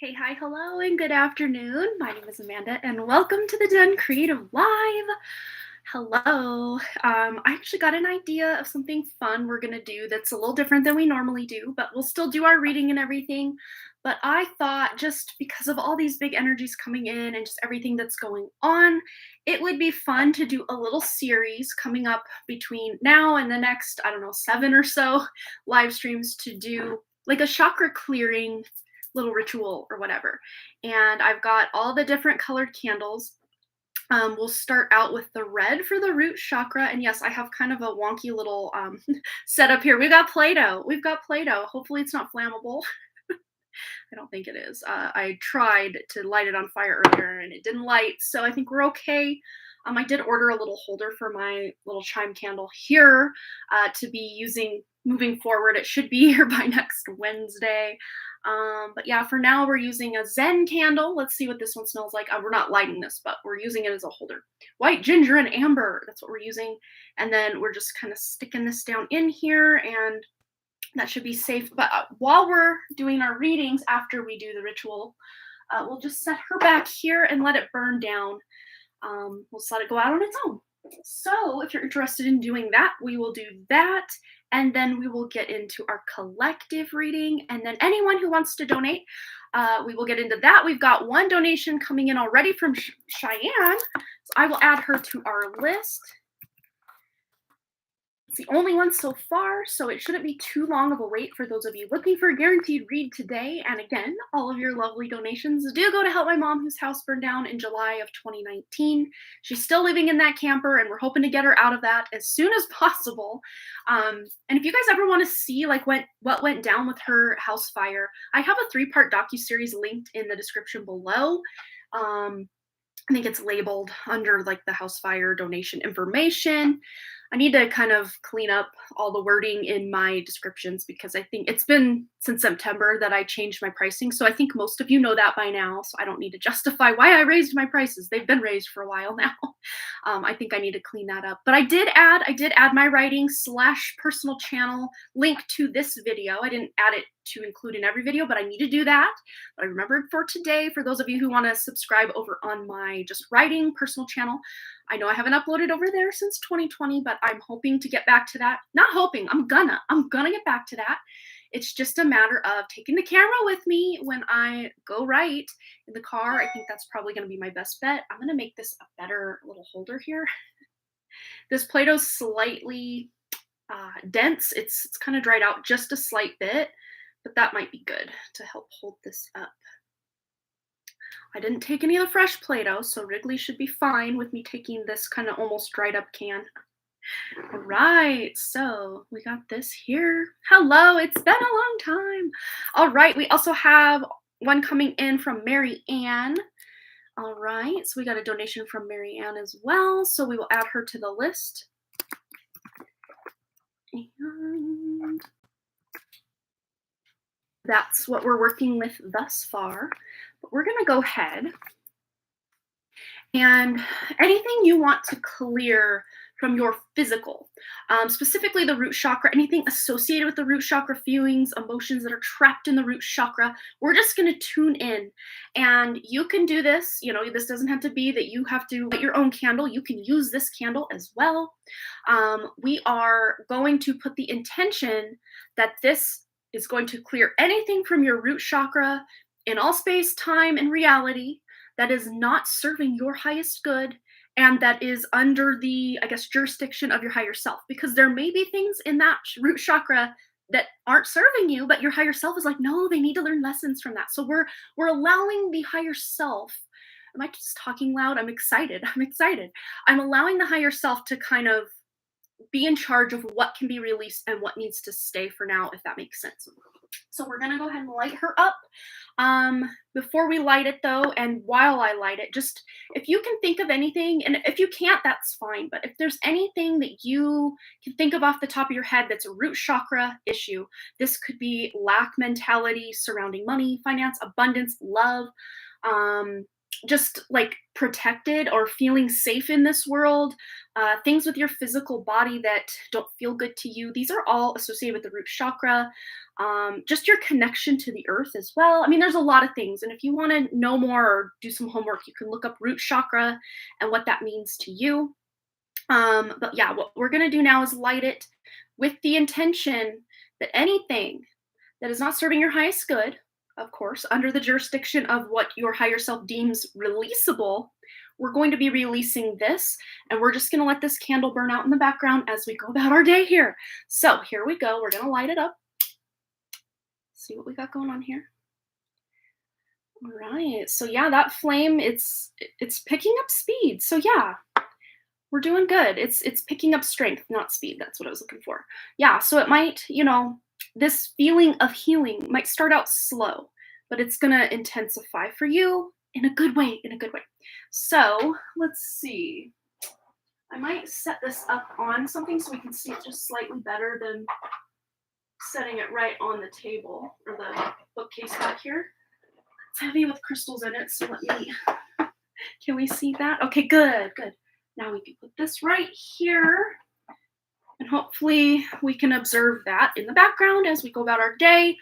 Hey, hi, hello, and good afternoon. My name is Amanda, and welcome to the Zen Creative Live. Hello. I actually got an idea of something fun we're going to do that's a little different than we normally do, but we'll still do our reading and everything. But I thought just because of all these big energies coming in and just everything that's going on, it would be fun to do a little series coming up between now and the next, I don't know, 7 or so live streams to do like a chakra clearing little ritual or whatever. And I've got all the different colored candles. We'll start out with the red for the root chakra. And yes, I have kind of a wonky little setup here. We've got Play-Doh. We've got Play-Doh. Hopefully it's not flammable. I don't think it is. I tried to light it on fire earlier and it didn't light. So I think we're okay. I did order a little holder for my little chime candle here to be using moving forward. It should be here by next Wednesday. But yeah, for now we're using a Zen candle. Let's see what this one smells like. We're not lighting this, but we're using it as a holder. White ginger and amber, that's what we're using. And then we're just kind of sticking this down in here and that should be safe. But while we're doing our readings after we do the ritual, we'll just set her back here and let it burn down. We'll just let it go out on its own. So if you're interested in doing that, we will do that. And then we will get into our collective reading. And then anyone who wants to donate, we will get into that. We've got one donation coming in already from Cheyenne. So I will add her to our list. It's the only one so far, so it shouldn't be too long of a wait for those of you looking for a guaranteed read today. And again, all of your lovely donations do go to help my mom whose house burned down in July of 2019. She's still living in that camper, and we're hoping to get her out of that as soon as possible. And if you guys ever want to see like what went down with her house fire, I have a 3-part docuseries linked in the description below. I think it's labeled under like the house fire donation information. I need to kind of clean up all the wording in my descriptions because I think it's been since September that I changed my pricing. So I think most of you know that by now. So I don't need to justify why I raised my prices. They've been raised for a while now. I think I need to clean that up. But I did add my writing / personal channel link to this video. I didn't add it to include in every video, but I need to do that. But I remembered for today, for those of you who want to subscribe over on my just writing personal channel, I know I haven't uploaded over there since 2020, but I'm hoping to get back to that. Not hoping, I'm gonna get back to that. It's just a matter of taking the camera with me when I go write in the car. I think that's probably gonna be my best bet. I'm gonna make this a better little holder here. This Play-Doh's slightly dense. It's kind of dried out just a slight bit, but that might be good to help hold this up. I didn't take any of the fresh Play-Doh, so Wrigley should be fine with me taking this kind of almost dried up can. All right, so we got this here. Hello, it's been a long time. All right, we also have one coming in from Mary Ann. All right, so we got a donation from Mary Ann as well, so we will add her to the list. And that's what we're working with thus far. But we're going to go ahead and anything you want to clear from your physical, specifically the root chakra, anything associated with the root chakra, feelings, emotions that are trapped in the root chakra, we're just going to tune in. And you can do this, this doesn't have to be that you have to light your own candle. You can use this candle as well. We are going to put the intention that this is going to clear anything from your root chakra in all space, time, and reality that is not serving your highest good and that is under the, jurisdiction of your higher self. Because there may be things in that root chakra that aren't serving you, but your higher self is like, no, they need to learn lessons from that. So we're allowing the higher self. Am I just talking loud? I'm excited. I'm allowing the higher self to kind of be in charge of what can be released and what needs to stay for now, if that makes sense. So we're going to go ahead and light her up. Before we light it though, and while I light it, just if you can think of anything, and if you can't, that's fine. But if there's anything that you can think of off the top of your head that's a root chakra issue, this could be lack mentality surrounding money, finance, abundance, love, just like protected or feeling safe in this world, things with your physical body that don't feel good to you. These are all associated with the root chakra. Just your connection to the earth as well. I mean, there's a lot of things. And if you want to know more or do some homework, you can look up root chakra and what that means to you. But yeah, what we're going to do now is light it with the intention that anything that is not serving your highest good, of course, under the jurisdiction of what your higher self deems releasable, we're going to be releasing this, and we're just going to let this candle burn out in the background as we go about our day here. So here we go. We're going to light it up. See what we got going on here. All right. So yeah, that flame, it's picking up speed. So yeah, we're doing good. It's picking up strength, not speed. That's what I was looking for. Yeah, so it might, this feeling of healing might start out slow, but it's going to intensify for you in a good way, So let's see. I might set this up on something so we can see it just slightly better than setting it right on the table or the bookcase back here. It's heavy with crystals in it, so can we see that? Okay, good. Now we can put this right here, and hopefully we can observe that in the background as we go about our day.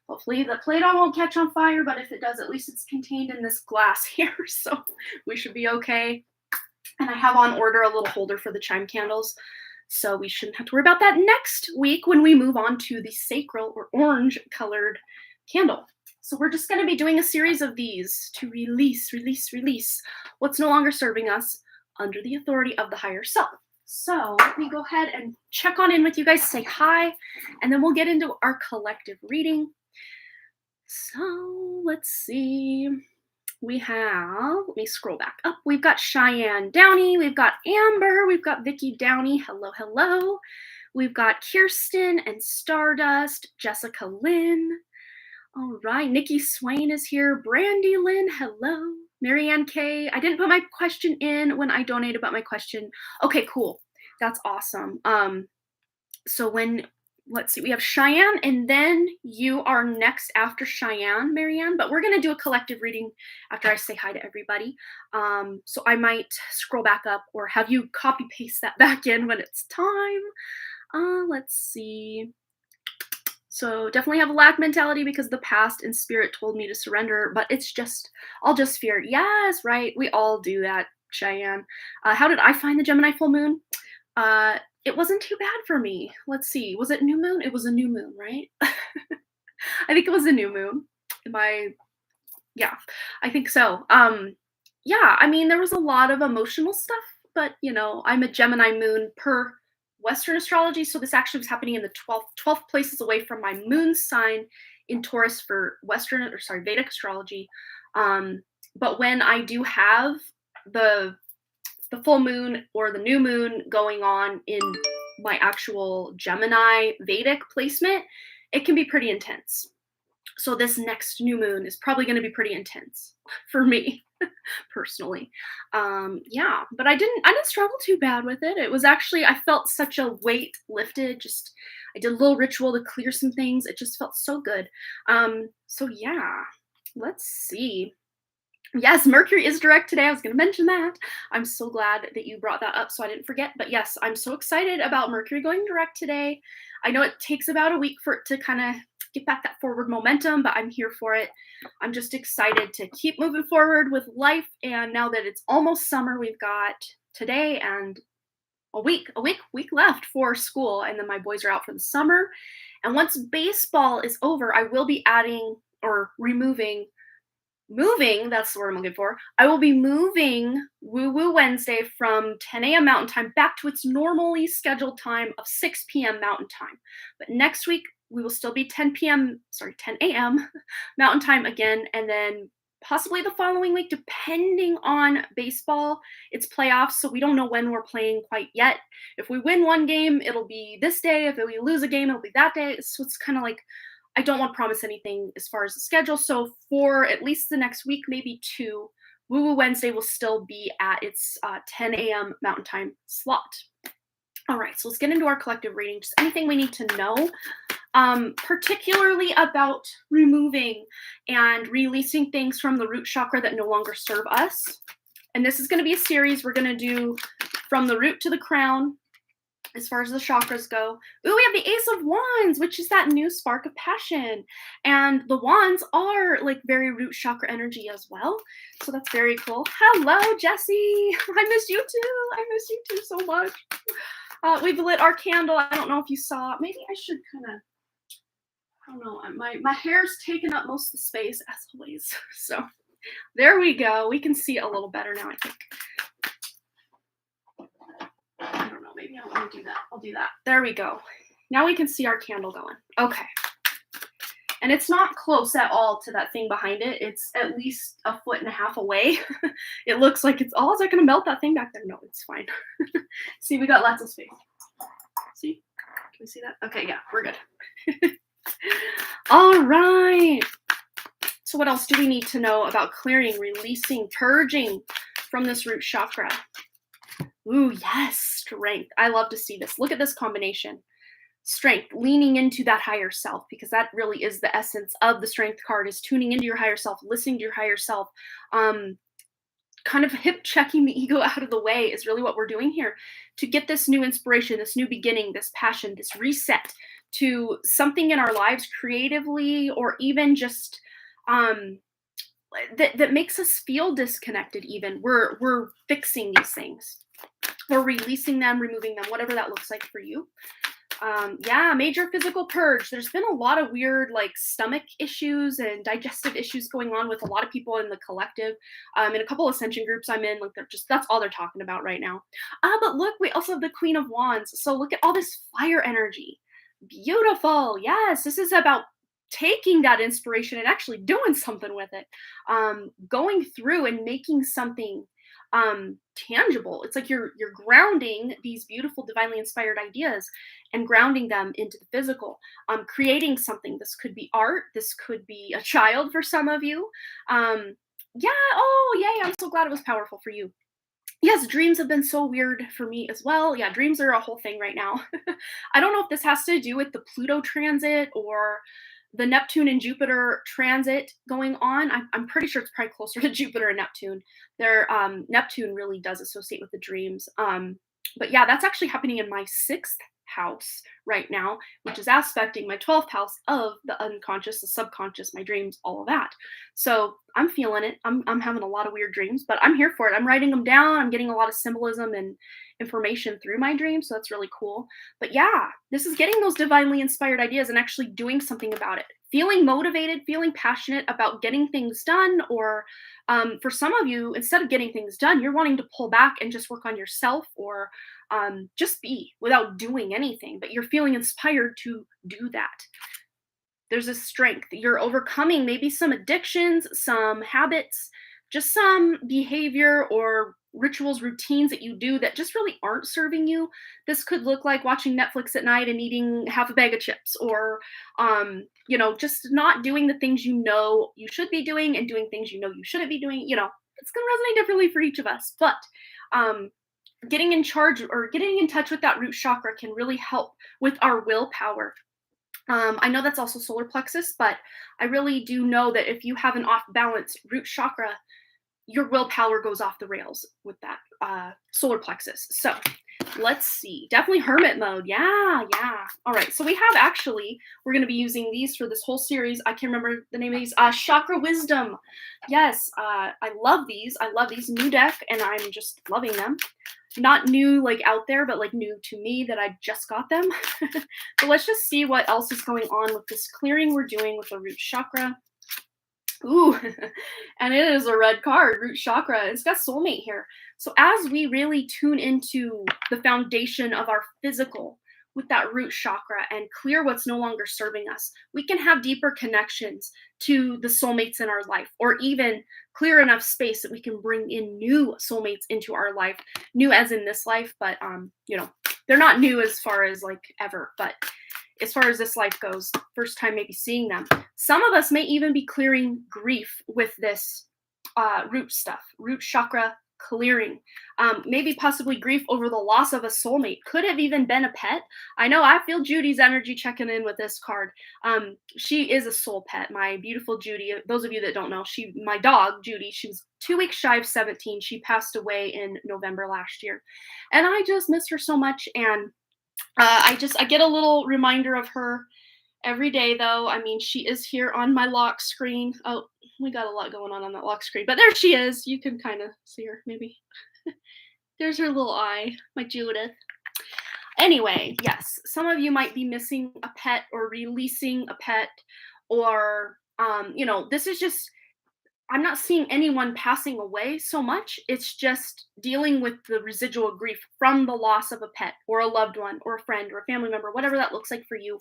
Hopefully the Play-Doh won't catch on fire, but if it does, at least it's contained in this glass here, so we should be okay. And I have on order a little holder for the chime candles, so we shouldn't have to worry about that next week when we move on to the sacral or orange colored candle. So we're just going to be doing a series of these to release what's no longer serving us under the authority of the higher self. So let me go ahead and check on in with you guys, say hi, and then we'll get into our collective reading. So let's see. Let me scroll back up. We've got Cheyenne Downey, we've got Amber, we've got Vicky Downey, hello. We've got Kirsten and Stardust, Jessica Lynn. All right, Nikki Swain is here, Brandy Lynn, hello. Marianne K. I didn't put my question in when I donated, but my question. Okay, cool. That's awesome. So let's see, we have Cheyenne, and then you are next after Cheyenne, Marianne, but we're going to do a collective reading after I say hi to everybody. So I might scroll back up or have you copy paste that back in when it's time. Let's see. So definitely have a lack mentality because the past and spirit told me to surrender, but I'll just fear. Yes, right. We all do that, Cheyenne. How did I find the Gemini full moon? It wasn't too bad for me. Let's see. Was it new moon? It was a new moon, right? I think it was a new moon. Yeah, I think so. Yeah, I mean, there was a lot of emotional stuff, but I'm a Gemini moon per Western astrology, so this actually was happening in the 12th places away from my moon sign in Taurus for Vedic astrology. But when I do have the full moon or the new moon going on in my actual Gemini Vedic placement, it can be pretty intense. So this next new moon is probably going to be pretty intense for me personally. Yeah, but I didn't struggle too bad with it. It was actually, I felt such a weight lifted. I did a little ritual to clear some things. It just felt so good. So yeah, let's see. Yes, Mercury is direct today. I was going to mention that. I'm so glad that you brought that up so I didn't forget. But yes, I'm so excited about Mercury going direct today. I know it takes about a week for it to kind of get back that forward momentum, but I'm here for it. I'm just excited to keep moving forward with life. And now that it's almost summer, we've got today and a week left for school. And then my boys are out for the summer. And once baseball is over, I will be adding or moving, that's the word I'm looking for. I will be moving Woo Woo Wednesday from 10 a.m. Mountain Time back to its normally scheduled time of 6 p.m. Mountain Time. But next week, we will still be 10 a.m. Mountain Time again, and then possibly the following week, depending on baseball. It's playoffs, so we don't know when we're playing quite yet. If we win one game, it'll be this day. If we lose a game, it'll be that day. So it's kind of like, I don't want to promise anything as far as the schedule. So for at least the next week, maybe two, Woo Woo Wednesday will still be at its 10 a.m. Mountain Time slot. All right, so let's get into our collective reading. Just anything we need to know particularly about removing and releasing things from the root chakra that no longer serve us. And this is going to be a series we're going to do from the root to the crown, as far as the chakras go. Ooh, we have the Ace of Wands, which is that new spark of passion. And the wands are like very root chakra energy as well. So that's very cool. Hello, Jessie. I miss you too. I miss you too so much. We've lit our candle. I don't know if you saw. Maybe I should kind of, I don't know. My hair's taken up most of the space as always. So there we go. We can see it a little better now, I think. I don't know, maybe I don't want to do that. I'll do that. There we go. Now we can see our candle going. Okay. And it's not close at all to that thing behind it. It's at least 1.5 feet away. It looks like it's, oh, is that going to melt that thing back there? No, it's fine. See, we got lots of space. See? Can we see that? Okay, yeah, we're good. All right. So what else do we need to know about clearing, releasing, purging from this root chakra? Ooh, yes, strength. I love to see this. Look at this combination. Strength, leaning into that higher self, because that really is the essence of the strength card, is tuning into your higher self, listening to your higher self, kind of hip checking the ego out of the way is really what we're doing here to get this new inspiration, this new beginning, this passion, this reset to something in our lives creatively, or even just that makes us feel disconnected. Even we're fixing these things. Or releasing them, removing them, whatever that looks like for you. Yeah, major physical purge. There's been a lot of weird like stomach issues and digestive issues going on with a lot of people in the collective. In a couple ascension groups I'm in, like that's all they're talking about right now. But look, we also have the Queen of Wands. So look at all this fire energy. Beautiful. Yes, this is about taking that inspiration and actually doing something with it. Going through and making something tangible. It's like you're grounding these beautiful divinely inspired ideas and grounding them into the physical, creating something. This could be art, this could be a child for some of you. Yeah, oh yay, I'm so glad it was powerful for you. Yes, dreams have been so weird for me as well. Yeah, dreams are a whole thing right now. I don't know if this has to do with the Pluto transit or the Neptune and Jupiter transit going on. I'm pretty sure it's probably closer to Jupiter and Neptune. Neptune really does associate with the dreams. But yeah, that's actually happening in my 6th house right now, which is aspecting my 12th house of the unconscious, the subconscious, my dreams, all of that. So I'm feeling it. I'm having a lot of weird dreams, but I'm here for it. I'm writing them down. I'm getting a lot of symbolism and information through my dreams, so that's really cool. But yeah, this is getting those divinely inspired ideas and actually doing something about it. Feeling motivated, feeling passionate about getting things done, or for some of you, instead of getting things done, you're wanting to pull back and just work on yourself, or just be without doing anything, but you're feeling inspired to do that. There's a strength. You're overcoming maybe some addictions, some habits, just some behavior or rituals, routines that you do that just really aren't serving you. This could look like watching Netflix at night and eating half a bag of chips, or just not doing the things you know you should be doing and doing things you know you shouldn't be doing. It's going to resonate differently for each of us, but getting in charge or getting in touch with that root chakra can really help with our willpower. I know that's also solar plexus, but I really do know that if you have an off balance root chakra, your willpower goes off the rails with that solar plexus. So let's see. Definitely hermit mode. Yeah. All right. So we're going to be using these for this whole series. I can't remember the name of these. Chakra wisdom. Yes. I love these. New deck, and I'm just loving them. Not new like out there, but like new to me that I just got them. But let's just see what else is going on with this clearing we're doing with the root chakra. Ooh, and it is a red card, root chakra. It's got soulmate here. So as we really tune into the foundation of our physical with that root chakra and clear what's no longer serving us, we can have deeper connections to the soulmates in our life, or even clear enough space that we can bring in new soulmates into our life. New as in this life, but they're not new as far as like ever, but as far as this life goes, first time maybe seeing them. Some of us may even be clearing grief with this root stuff, root chakra clearing. Maybe possibly grief over the loss of a soulmate. Could have even been a pet. I know I feel Judy's energy checking in with this card. She is a soul pet. My beautiful Judy. Those of you that don't know, my dog Judy. She was 2 weeks shy of 17. She passed away in November last year, and I just miss her so much. And I get a little reminder of her every day, though. I mean, she is here on my lock screen. Oh, we got a lot going on that lock screen, but there she is. You can kind of see her, maybe. There's her little eye, my Judith. Anyway, yes, some of you might be missing a pet or releasing a pet, or, this is just, I'm not seeing anyone passing away so much. It's just dealing with the residual grief from the loss of a pet or a loved one or a friend or a family member, whatever that looks like for you.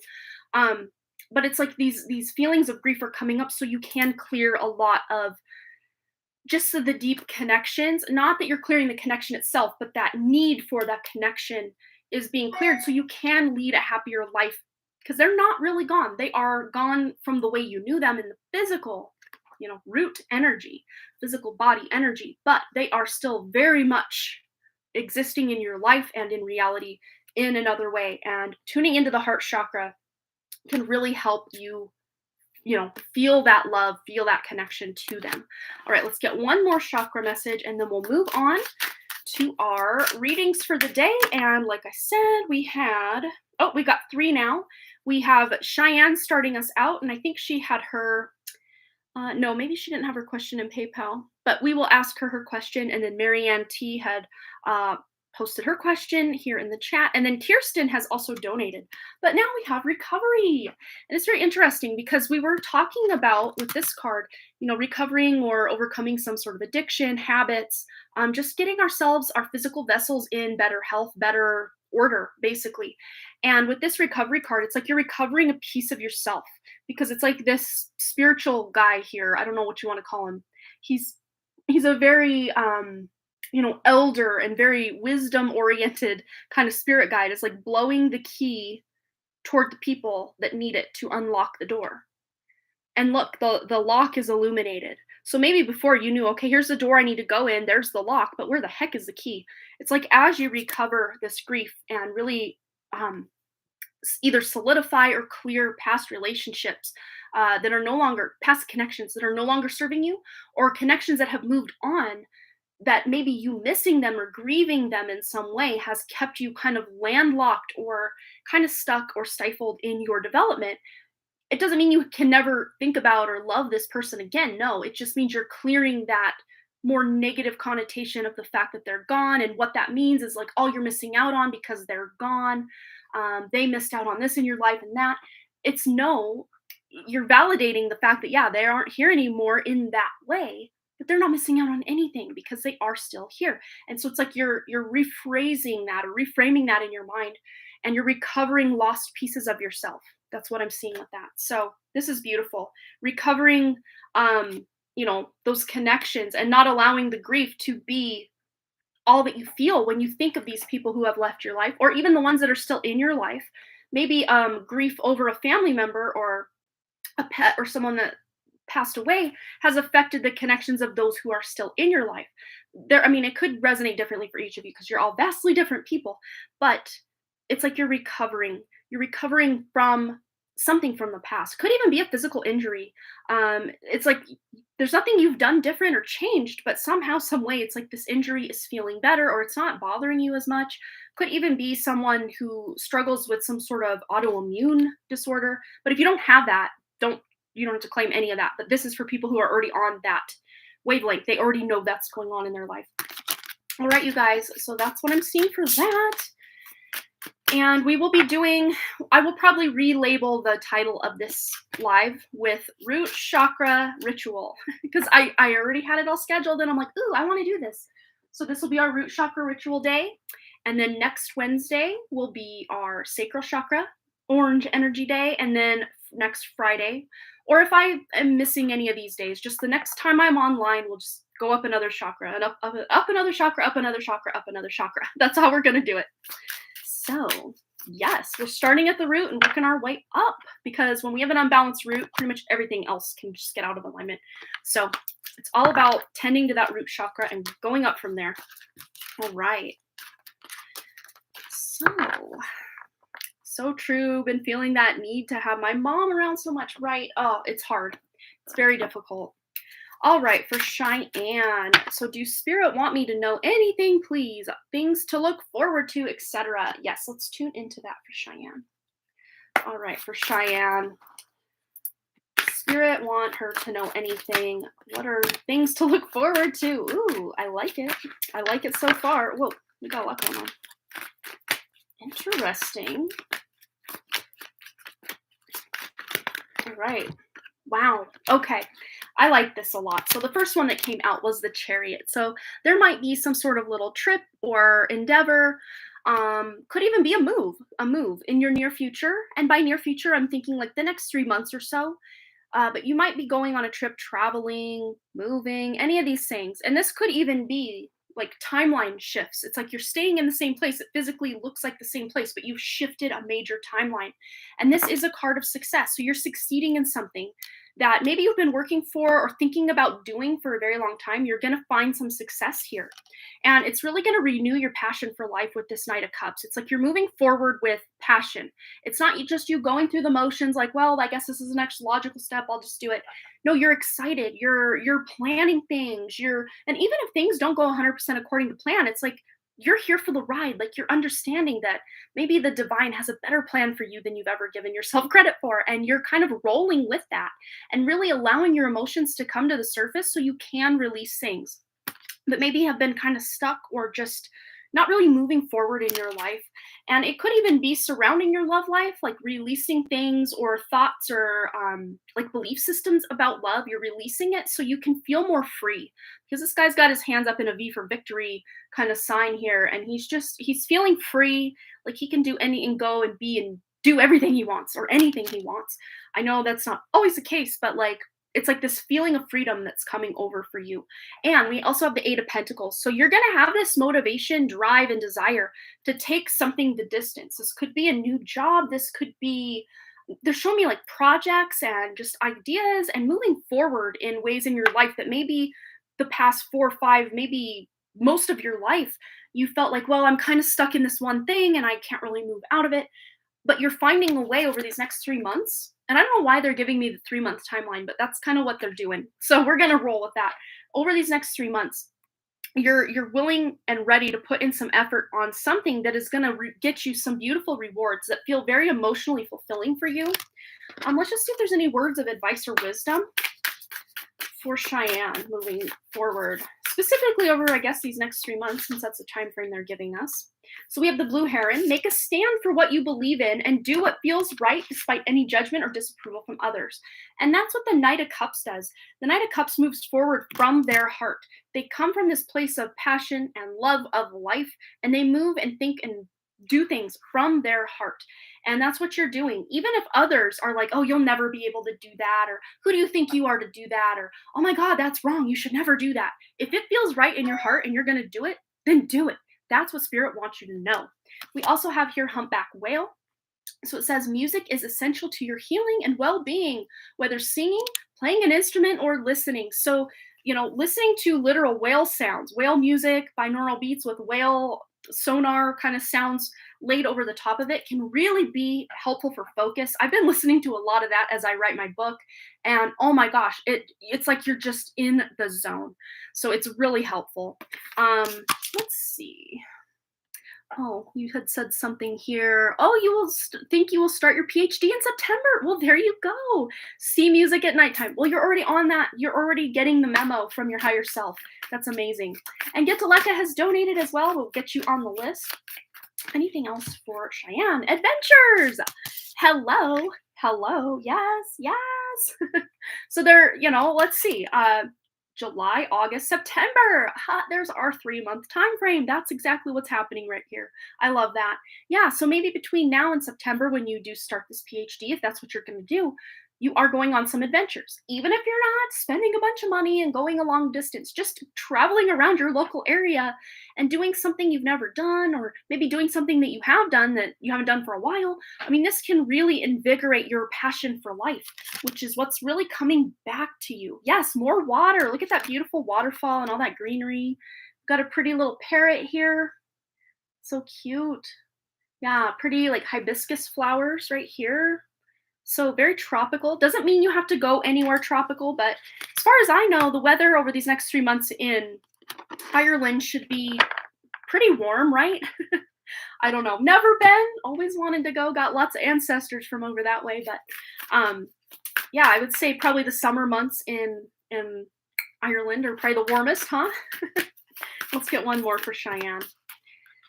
But it's like these feelings of grief are coming up, so you can clear a lot of just the deep connections. Not that you're clearing the connection itself, but that need for that connection is being cleared, so you can lead a happier life, because they're not really gone. They are gone from the way you knew them in the physical, root energy, physical body energy, but they are still very much existing in your life and in reality in another way. And tuning into the heart chakra can really help you, feel that love, feel that connection to them. All right, let's get one more chakra message and then we'll move on to our readings for the day. And like I said, we got 3 now. We have Cheyenne starting us out, and I think she had her, no, maybe she didn't have her question in PayPal, but we will ask her question. And then Marianne T had posted her question here in the chat. And then Kirsten has also donated. But now we have recovery. And it's very interesting because we were talking about, with this card, recovering or overcoming some sort of addiction, habits, just getting ourselves, our physical vessels in better health, better order, basically. And with this recovery card, it's like you're recovering a piece of yourself, because it's like this spiritual guy here. I don't know what you want to call him. He's a very elder and very wisdom oriented kind of spirit guide, is like blowing the key toward the people that need it to unlock the door. And look, the lock is illuminated. So maybe before you knew, okay, here's the door I need to go in, there's the lock, but where the heck is the key? It's like as you recover this grief and really either solidify or clear past relationships that are no longer, past connections that are no longer serving you, or connections that have moved on, that maybe you missing them or grieving them in some way has kept you kind of landlocked or kind of stuck or stifled in your development. It doesn't mean you can never think about or love this person again. No, it just means you're clearing that more negative connotation of the fact that they're gone. And what that means is like all you're missing out on because they're gone. They missed out on this in your life and that. It's no, you're validating the fact that, yeah, they aren't here anymore in that way, but they're not missing out on anything because they are still here. And so it's like you're rephrasing that or reframing that in your mind, and you're recovering lost pieces of yourself. That's what I'm seeing with that. So this is beautiful. Recovering, those connections and not allowing the grief to be all that you feel when you think of these people who have left your life, or even the ones that are still in your life. Maybe grief over a family member or a pet or someone that passed away has affected the connections of those who are still in your life. It could resonate differently for each of you because you're all vastly different people, but it's like you're recovering from something from the past. Could even be a physical injury. It's like there's nothing you've done different or changed, but somehow, some way, it's like this injury is feeling better, or it's not bothering you as much. Could even be someone who struggles with some sort of autoimmune disorder. But if you don't have that, you don't have to claim any of that. But this is for people who are already on that wavelength. They already know that's going on in their life. All right, you guys. So that's what I'm seeing for that. And I will probably relabel the title of this live with Root Chakra Ritual, because I already had it all scheduled and I'm like, ooh, I want to do this. So this will be our Root Chakra Ritual day. And then next Wednesday will be our Sacral Chakra Orange Energy Day. And then next Friday, or if I am missing any of these days, just the next time I'm online, we'll just go up another chakra and up another chakra, up another chakra, up another chakra. That's how we're going to do it. So yes, we're starting at the root and working our way up, because when we have an unbalanced root, pretty much everything else can just get out of alignment. So It's all about tending to that root chakra and going up from there. All right. So true. Been feeling that need to have my mom around so much, right? Oh, it's hard. It's very difficult. All right, for Cheyenne. So, do spirit want me to know anything, please? Things to look forward to, etc. Yes, let's tune into that for Cheyenne. All right, for Cheyenne. Spirit want her to know anything. What are things to look forward to? Ooh, I like it. I like it so far. Whoa, we got a lot going on. Interesting. All right. Wow. Okay. I like this a lot. So the first one that came out was the Chariot. So there might be some sort of little trip or endeavor. Could even be a move in your near future. And by near future, I'm thinking like the next 3 months or so. But you might be going on a trip, traveling, moving, any of these things. And this could even be like timeline shifts. It's like you're staying in the same place. It physically looks like the same place, but you've shifted a major timeline. And this is a card of success. So you're succeeding in something that maybe you've been working for or thinking about doing for a very long time. You're going to find some success here. And it's really going to renew your passion for life with this Knight of Cups. It's like you're moving forward with passion. It's not just you going through the motions like, well, I guess this is the next logical step. I'll just do it. No, you're excited. You're planning things. And even if things don't go 100% according to plan, it's like you're here for the ride. Like you're understanding that maybe the divine has a better plan for you than you've ever given yourself credit for. And you're kind of rolling with that and really allowing your emotions to come to the surface so you can release things that maybe have been kind of stuck or just not really moving forward in your life. And it could even be surrounding your love life, like releasing things or thoughts or like belief systems about love. You're releasing it so you can feel more free. Because this guy's got his hands up in a V for victory kind of sign here. And he's feeling free, like he can do any and go and be and do everything he wants or anything he wants. I know that's not always the case, but like it's like this feeling of freedom that's coming over for you. And we also have the Eight of Pentacles. So you're going to have this motivation, drive, and desire to take something the distance. This could be a new job. This could be, they're showing me like projects and just ideas and moving forward in ways in your life that maybe the past 4 or 5, maybe most of your life, you felt like, well, I'm kind of stuck in this one thing and I can't really move out of it. But you're finding a way over these next 3 months. And I don't know why they're giving me the 3-month timeline, but that's kind of what they're doing. So we're going to roll with that. Over these next 3 months, you're willing and ready to put in some effort on something that is going to get you some beautiful rewards that feel very emotionally fulfilling for you. Let's just see if there's any words of advice or wisdom for Cheyenne moving forward, specifically over, I guess, these next 3 months, since that's the time frame they're giving us. So we have the Blue Heron. Make a stand for what you believe in and do what feels right despite any judgment or disapproval from others. And that's what the Knight of Cups does. The Knight of Cups moves forward from their heart. They come from this place of passion and love of life, and they move and think and do things from their heart. And that's what you're doing. Even if others are like, oh, you'll never be able to do that, or who do you think you are to do that, or oh my God, that's wrong, you should never do that. If it feels right in your heart and you're going to do it, then do it. That's what spirit wants you to know. We also have here humpback whale. So it says music is essential to your healing and well-being, whether singing, playing an instrument, or listening. So, listening to literal whale sounds, whale music, binaural beats with whale sonar kind of sounds laid over the top of it can really be helpful for focus. I've been listening to a lot of that as I write my book, and oh my gosh, it's like you're just in the zone. So it's really helpful. Let's see. Oh, you had said something here. Oh, you will think you will start your PhD in September. Well, there you go. See music at nighttime. Well, you're already on that. You're already getting the memo from your higher self. That's amazing. And Get Deleka has donated as well. We'll get you on the list. Anything else for Cheyenne? Adventures. Hello. Yes. So they're, let's see. July, August, September. There's our 3-month time frame. That's exactly what's happening right here. I love that. Yeah, so maybe between now and September, when you do start this PhD, if that's what you're going to do, you are going on some adventures. Even if you're not spending a bunch of money and going a long distance, just traveling around your local area and doing something you've never done, or maybe doing something that you have done that you haven't done for a while. I mean, this can really invigorate your passion for life, which is what's really coming back to you. Yes, more water. Look at that beautiful waterfall and all that greenery. Got a pretty little parrot here. So cute. Yeah, pretty like hibiscus flowers right here. So very tropical. Doesn't mean you have to go anywhere tropical, but as far as I know, the weather over these next 3 months in Ireland should be pretty warm, right? I don't know. Never been. Always wanted to go. Got lots of ancestors from over that way, but yeah, I would say probably the summer months in Ireland are probably the warmest, huh? Let's get one more for Cheyenne.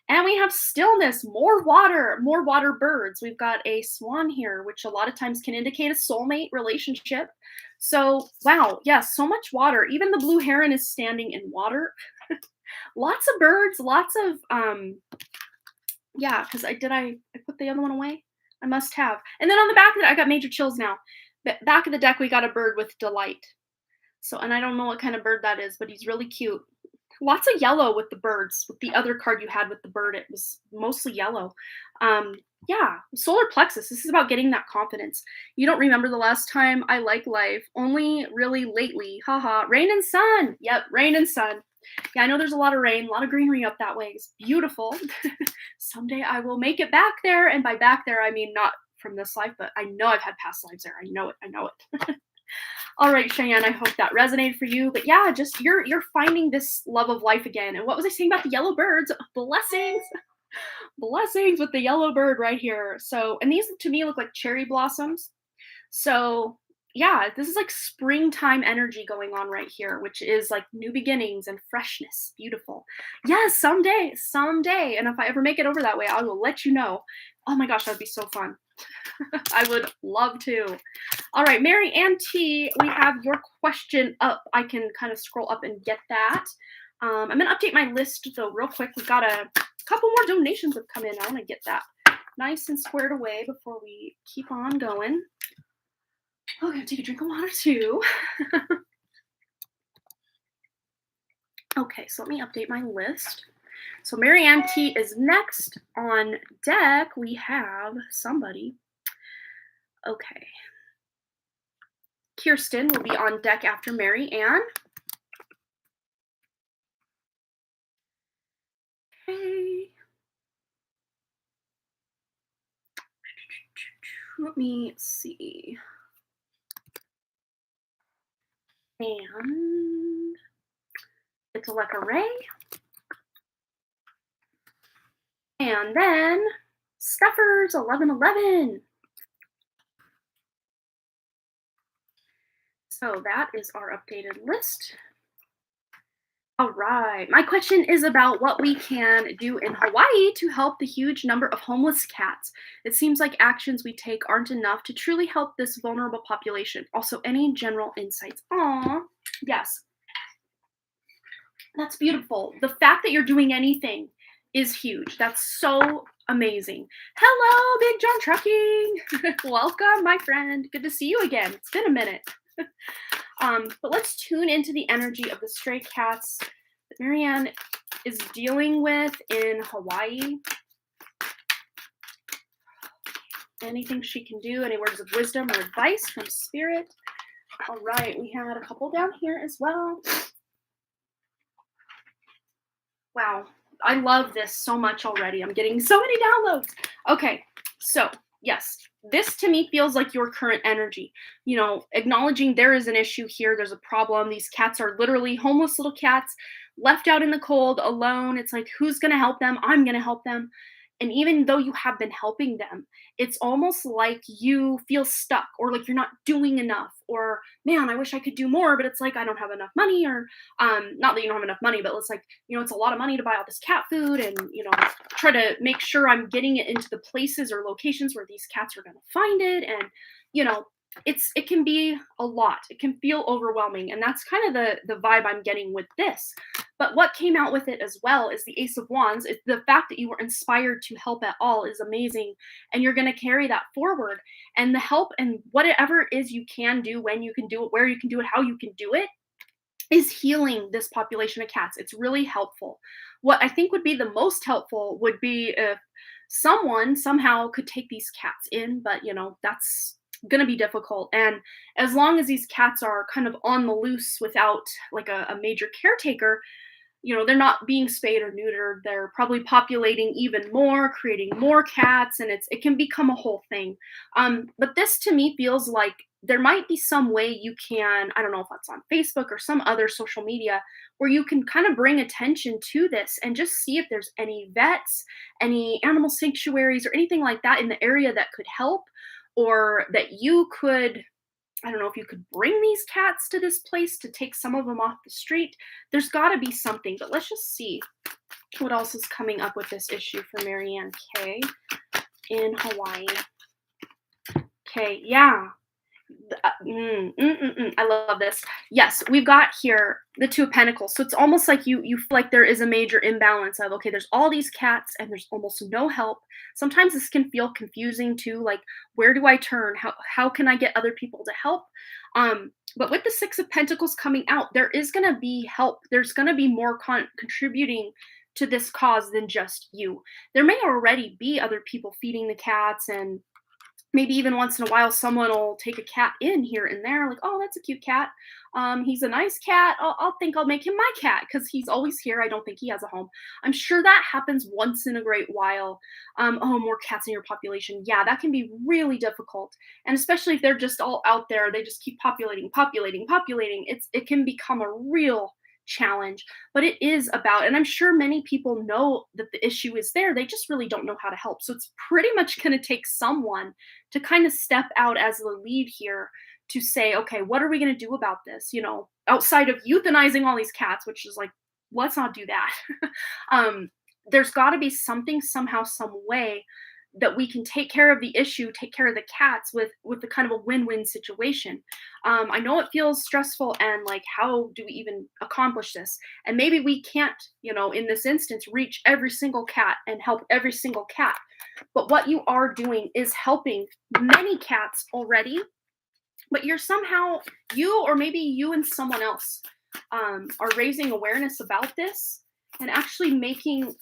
And we have stillness, more water birds. We've got a swan here, which a lot of times can indicate a soulmate relationship. So, wow, yes, so much water. Even the blue heron is standing in water. Lots of birds, lots of, yeah, because I put the other one away? I must have. And then on the back of it, I got major chills now. Back of the deck, we got a bird with delight. So, and I don't know what kind of bird that is, but he's really cute. Lots of yellow with the birds. With the other card you had with the bird, it was mostly yellow. Yeah, solar plexus. This is about getting that confidence. You don't remember the last time I like life. Only really lately. Haha. Rain and sun. Yep, rain and sun. Yeah, I know there's a lot of rain, a lot of greenery up that way. It's beautiful. Someday I will make it back there. And by back there, I mean not from this life, but I know I've had past lives there. I know it. I know it. All right, Cheyenne, I hope that resonated for you. But yeah, just you're finding this love of life again. And what was I saying about the yellow birds? Blessings. Blessings with the yellow bird right here. So, and these to me look like cherry blossoms. So yeah, this is like springtime energy going on right here, which is like new beginnings and freshness. Beautiful. Yes, someday. And if I ever make it over that way, I will let you know. Oh my gosh, that'd be so fun. I would love to. All right, Mary Ann T, we have your question up. I can kind of scroll up and get that. I'm going to update my list, though, real quick. We've got a couple more donations have come in. I want to get that nice and squared away before we keep on going. Oh, I'm going to take a drink of water, too. Okay, so let me update my list. So Mary Ann T is next. On deck, we have somebody. Okay. Kirsten will be on deck after Mary Ann. Okay. Let me see. And it's Aleka Ray. And then Stuffers 1111. So that is our updated list. All right. My question is about what we can do in Hawaii to help the huge number of homeless cats. It seems like actions we take aren't enough to truly help this vulnerable population. Also, any general insights? Aw, yes. That's beautiful. The fact that you're doing anything is huge. That's so amazing. Hello, Big John Trucking. Welcome, my friend. Good to see you again. It's been a minute. But let's tune into the energy of the stray cats that Mary Ann is dealing with in Hawaii. Anything she can do, any words of wisdom or advice from Spirit. All right, we had a couple down here as well. Wow, I love this so much already. I'm getting so many downloads. Okay, so yes, this to me feels like your current energy. You know, acknowledging there is an issue here. There's a problem. These cats are literally homeless little cats left out in the cold alone. It's like, who's going to help them? I'm going to help them. And even though you have been helping them, it's almost like you feel stuck or like you're not doing enough or, man, I wish I could do more, but it's like, I don't have enough money or not that you don't have enough money, but it's like, you know, it's a lot of money to buy all this cat food and, you know, try to make sure I'm getting it into the places or locations where these cats are going to find it. And, you know, it can be a lot. It can feel overwhelming. And that's kind of the vibe I'm getting with this. But what came out with it as well is the Ace of Wands. It's the fact that you were inspired to help at all is amazing, and you're going to carry that forward. And the help and whatever it is you can do, when you can do it, where you can do it, how you can do it, is healing this population of cats. It's really helpful. What I think would be the most helpful would be if someone somehow could take these cats in, but that's going to be difficult. And as long as these cats are kind of on the loose without like a major caretaker, they're not being spayed or neutered. They're probably populating even more, creating more cats, and it can become a whole thing. But this to me feels like there might be some way you can, I don't know if that's on Facebook or some other social media, where you can kind of bring attention to this and just see if there's any vets, any animal sanctuaries, or anything like that in the area that could help, or that you could, I don't know if you could bring these cats to this place to take some of them off the street. There's got to be something, but let's just see what else is coming up with this issue for Marianne K in Hawaii. Okay, yeah. I love this. Yes, we've got here the Two of Pentacles. So it's almost like you feel like there is a major imbalance of, okay, there's all these cats and there's almost no help. Sometimes this can feel confusing too, like where do I turn? How can I get other people to help? But with the Six of Pentacles coming out, there is going to be help. There's going to be more contributing to this cause than just you. There may already be other people feeding the cats, and maybe even once in a while someone will take a cat in here and there, like, oh, that's a cute cat. He's a nice cat. I'll think I'll make him my cat because he's always here. I don't think he has a home. I'm sure that happens once in a great while. Oh, more cats in your population. Yeah, that can be really difficult. And especially if they're just all out there, they just keep populating. It can become a real challenge. But it is about, and I'm sure many people know that the issue is there, they just really don't know how to help. So it's pretty much going to take someone to kind of step out as the lead here to say, okay, what are we going to do about this? Outside of euthanizing all these cats, which is like, let's not do that. There's got to be something, somehow, some way that we can take care of the issue, take care of the cats with the kind of a win-win situation. I know it feels stressful, and like, how do we even accomplish this? And maybe we can't, in this instance, reach every single cat and help every single cat. But what you are doing is helping many cats already, but you're somehow, you or maybe you and someone else are raising awareness about this and actually making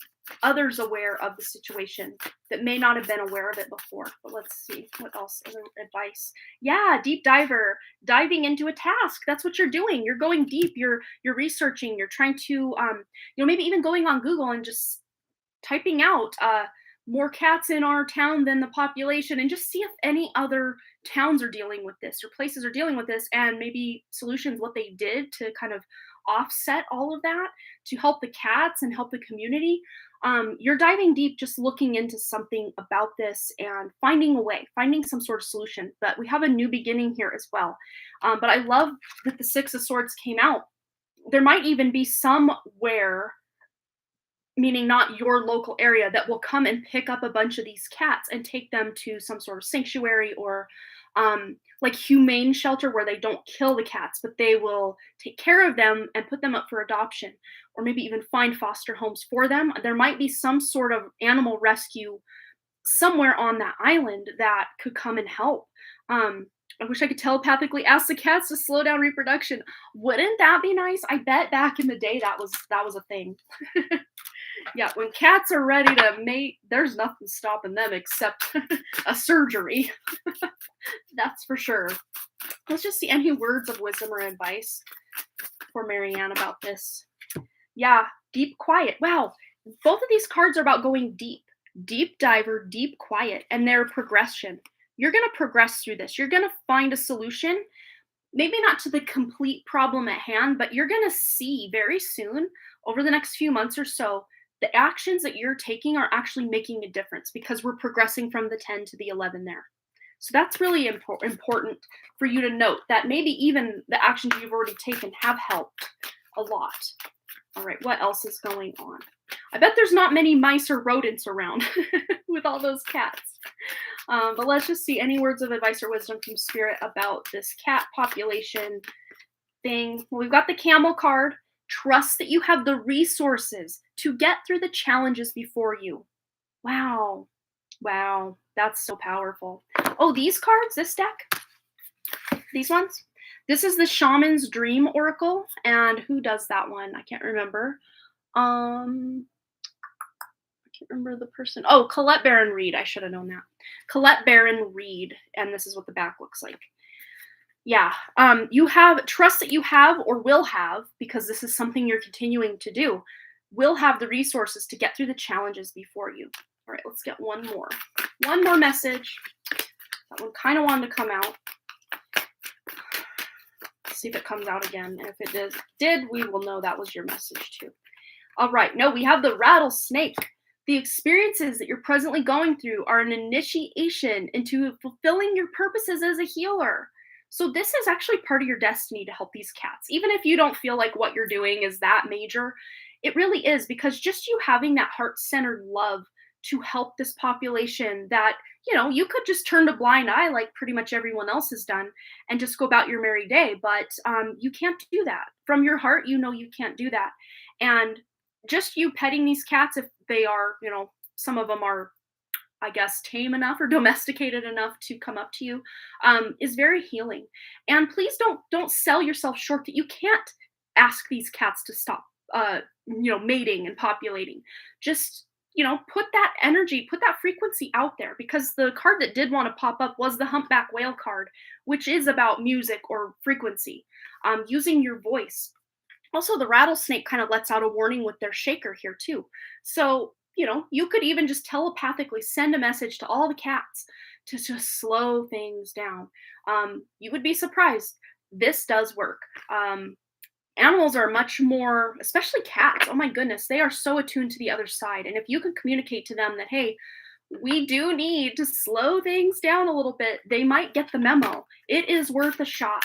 others aware of the situation that may not have been aware of it before. But let's see what else, other advice. Yeah, deep diver, diving into a task. That's what you're doing. You're going deep. You're researching. You're trying to maybe even going on Google and just typing out more cats in our town than the population, and just see if any other towns are dealing with this or places are dealing with this, and maybe solutions, what they did to kind of offset all of that to help the cats and help the community. You're diving deep, just looking into something about this and finding a way, finding some sort of solution. But we have a new beginning here as well. But I love that the Six of Swords came out. There might even be somewhere, meaning not your local area, that will come and pick up a bunch of these cats and take them to some sort of sanctuary or like humane shelter where they don't kill the cats, but they will take care of them and put them up for adoption, or maybe even find foster homes for them. There might be some sort of animal rescue somewhere on that island that could come and help. I wish I could telepathically ask the cats to slow down reproduction. Wouldn't that be nice? I bet back in the day that was a thing. Yeah, when cats are ready to mate, there's nothing stopping them except a surgery. That's for sure. Let's just see any words of wisdom or advice for Marianne about this. Yeah, deep quiet. Wow, both of these cards are about going deep. Deep diver, deep quiet, and their progression. You're going to progress through this. You're going to find a solution, maybe not to the complete problem at hand, but you're going to see very soon, over the next few months or so, the actions that you're taking are actually making a difference, because we're progressing from the 10 to the 11 there. So that's really important for you to note, that maybe even the actions you've already taken have helped a lot. All right, what else is going on? I bet there's not many mice or rodents around with all those cats. But let's just see any words of advice or wisdom from Spirit about this cat population thing. Well, we've got the Camel card. Trust that you have the resources to get through the challenges before you. Wow. Wow. That's so powerful. Oh, these cards, this deck, these ones. This is the Shaman's Dream Oracle. And who does that one? I can't remember. I can't remember the person. Oh, Colette Baron Reed. I should have known that. Colette Baron Reed. And this is what the back looks like. Yeah. You have trust that you have or will have, because this is something you're continuing to do, will have the resources to get through the challenges before you. All right, let's get one more. One more message. That one kind of wanted to come out. Let's see if it comes out again. And if it did, we will know that was your message too. All right. No, we have the rattlesnake. The experiences that you're presently going through are an initiation into fulfilling your purposes as a healer. So this is actually part of your destiny to help these cats. Even if you don't feel like what you're doing is that major, it really is, because just you having that heart-centered love to help this population that, you know, you could just turn a blind eye like pretty much everyone else has done and just go about your merry day. But you can't do that. From your heart, you know you can't do that. And just you petting these cats, if they are, you know, some of them are, I guess, tame enough or domesticated enough to come up to you, is very healing. And please don't sell yourself short that you can't ask these cats to stop, mating and populating. Just, put that energy, put that frequency out there, because the card that did want to pop up was the Humpback Whale card, which is about music or frequency, using your voice. Also, the rattlesnake kind of lets out a warning with their shaker here too. So, you could even just telepathically send a message to all the cats to just slow things down. You would be surprised. This does work. Animals are much more, especially cats. Oh my goodness, they are so attuned to the other side. And if you can communicate to them that, hey, we do need to slow things down a little bit, they might get the memo. It is worth a shot.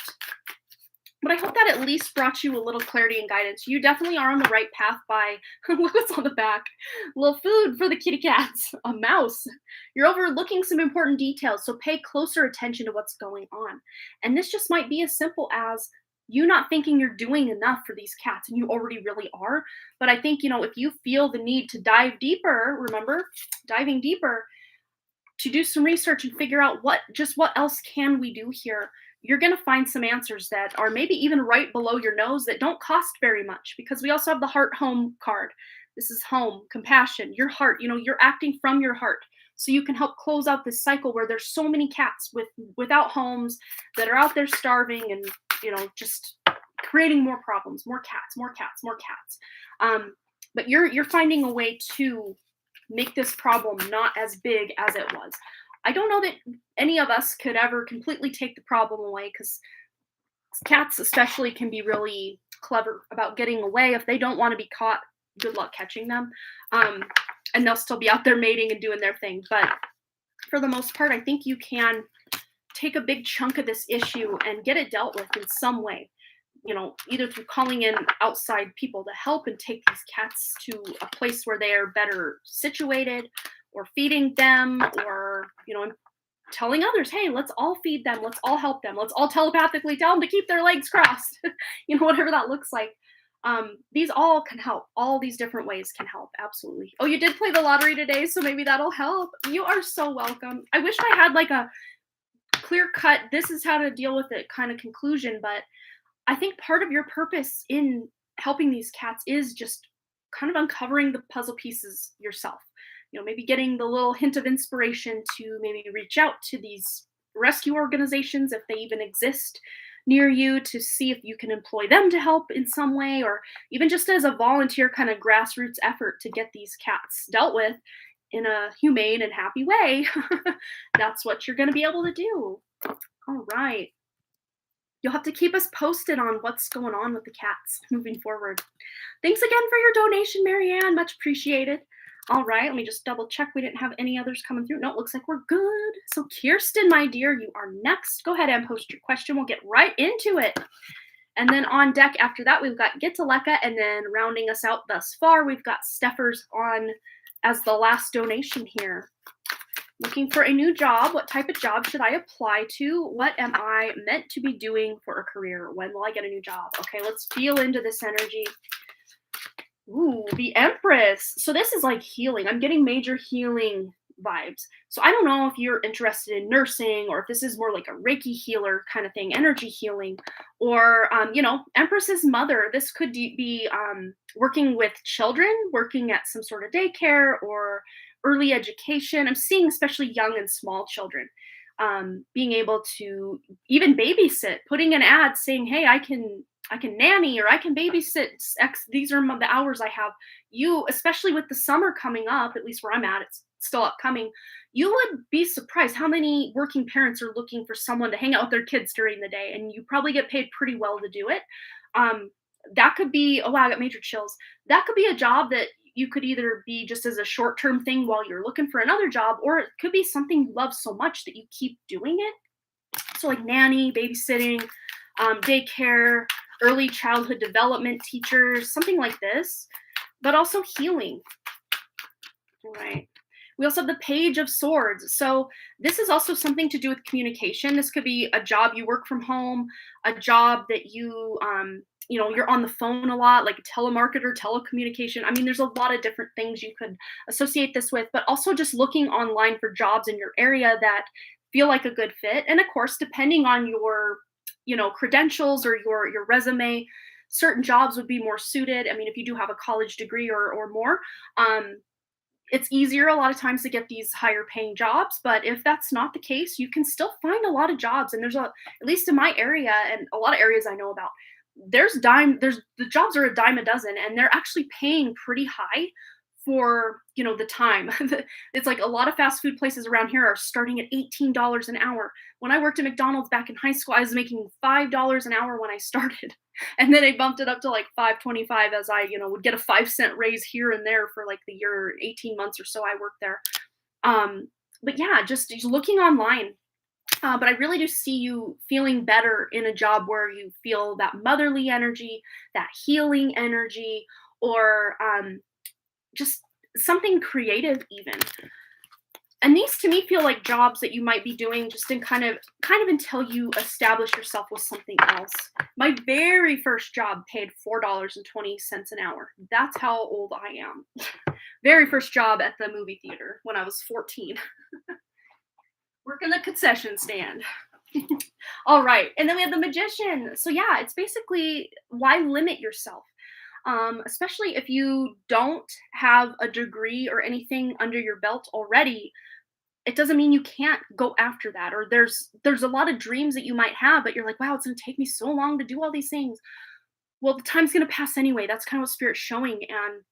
But I hope that at least brought you a little clarity and guidance. You definitely are on the right path by, look what's on the back, a little food for the kitty cats, a mouse. You're overlooking some important details, so pay closer attention to what's going on. And this just might be as simple as you not thinking you're doing enough for these cats, and you already really are. But I think, if you feel the need to dive deeper, remember, diving deeper, to do some research and figure out what else can we do here, you're going to find some answers that are maybe even right below your nose that don't cost very much, because we also have the heart home card. This is home, compassion, your heart, you're acting from your heart. So you can help close out this cycle where there's so many cats without homes that are out there starving and, just creating more problems, more cats. But you're finding a way to make this problem not as big as it was. I don't know that any of us could ever completely take the problem away, because cats especially can be really clever about getting away. If they don't want to be caught, good luck catching them. And they'll still be out there mating and doing their thing. But for the most part, I think you can take a big chunk of this issue and get it dealt with in some way. Either through calling in outside people to help and take these cats to a place where they are better situated, or feeding them, or, telling others, hey, let's all feed them. Let's all help them. Let's all telepathically tell them to keep their legs crossed, whatever that looks like. These all can help. All these different ways can help. Absolutely. Oh, you did play the lottery today, so maybe that'll help. You are so welcome. I wish I had like a clear cut, this is how to deal with it kind of conclusion, but I think part of your purpose in helping these cats is just kind of uncovering the puzzle pieces yourself. Maybe getting the little hint of inspiration to maybe reach out to these rescue organizations, if they even exist near you, to see if you can employ them to help in some way, or even just as a volunteer kind of grassroots effort to get these cats dealt with in a humane and happy way. That's what you're going to be able to do. All right. You'll have to keep us posted on what's going on with the cats moving forward. Thanks again for your donation, Marianne. Much appreciated. All right, let me just double check. We didn't have any others coming through. No, it looks like we're good. So Kirsten, my dear, you are next. Go ahead and post your question. We'll get right into it. And then on deck after that, we've got Get to Leka, and then rounding us out thus far, we've got Steffers on as the last donation here. Looking for a new job. What type of job should I apply to? What am I meant to be doing for a career? When will I get a new job? Okay, let's feel into this energy. Ooh, the Empress. So this is like healing. I'm getting major healing vibes. So I don't know if you're interested in nursing or if this is more like a Reiki healer kind of thing, energy healing, or Empress's mother. This could be working with children, working at some sort of daycare or early education. I'm seeing especially young and small children. Being able to even babysit, putting an ad saying, "Hey, I can nanny or I can babysit X. These are the hours I have." You, especially with the summer coming up, at least where I'm at, it's still upcoming. You would be surprised how many working parents are looking for someone to hang out with their kids during the day, and you probably get paid pretty well to do it. Um, that could be, oh wow, I got major chills. That could be a job that you could either be just as a short term thing while you're looking for another job, or it could be something you love so much that you keep doing it. So, like nanny, babysitting, daycare, early childhood development teachers, something like this, but also healing. Right. We also have the Page of Swords. So this is also something to do with communication. This could be a job you work from home, a job that you're on the phone a lot, like a telemarketer, telecommunication. I mean, there's a lot of different things you could associate this with, but also just looking online for jobs in your area that feel like a good fit. And of course, depending on your, credentials or your resume, certain jobs would be more suited. I mean, if you do have a college degree or more, um, it's easier a lot of times to get these higher paying jobs, but if that's not the case, you can still find a lot of jobs. And at least in my area and a lot of areas I know about, there's the jobs are a dime a dozen and they're actually paying pretty high for, the time. It's like a lot of fast food places around here are starting at $18 an hour. When I worked at McDonald's back in high school, I was making $5 an hour when I started. And then they bumped it up to like 5.25 as I, would get a 5 cent raise here and there for like the year 18 months or so I worked there. But yeah, just looking online. But I really do see you feeling better in a job where you feel that motherly energy, that healing energy, or just something creative even. And these to me feel like jobs that you might be doing just in kind of until you establish yourself with something else. My very first job paid $4.20 an hour. That's how old I am. Very first job at the movie theater when I was 14. Working the concession stand. All right. And then we have the magician. So yeah, it's basically why limit yourself? Especially if you don't have a degree or anything under your belt already, it doesn't mean you can't go after that. Or there's a lot of dreams that you might have, but you're like, wow, it's gonna take me so long to do all these things. Well, the time's gonna pass anyway. That's kind of what spirit's showing. And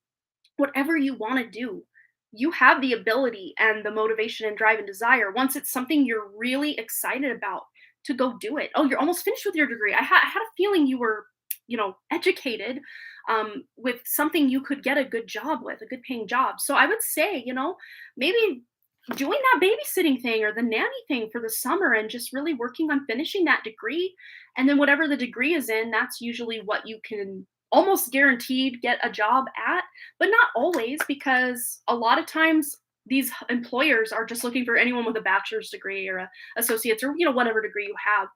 whatever you want to do, you have the ability and the motivation and drive and desire. Once it's something you're really excited about, to go do it. Oh, you're almost finished with your degree. I had a feeling you were, educated with something you could get a good job with, a good paying job. So I would say, maybe doing that babysitting thing or the nanny thing for the summer and just really working on finishing that degree. And then whatever the degree is in, that's usually what you can almost guaranteed get a job at, but not always, because a lot of times these employers are just looking for anyone with a bachelor's degree or a associate's or whatever degree you have.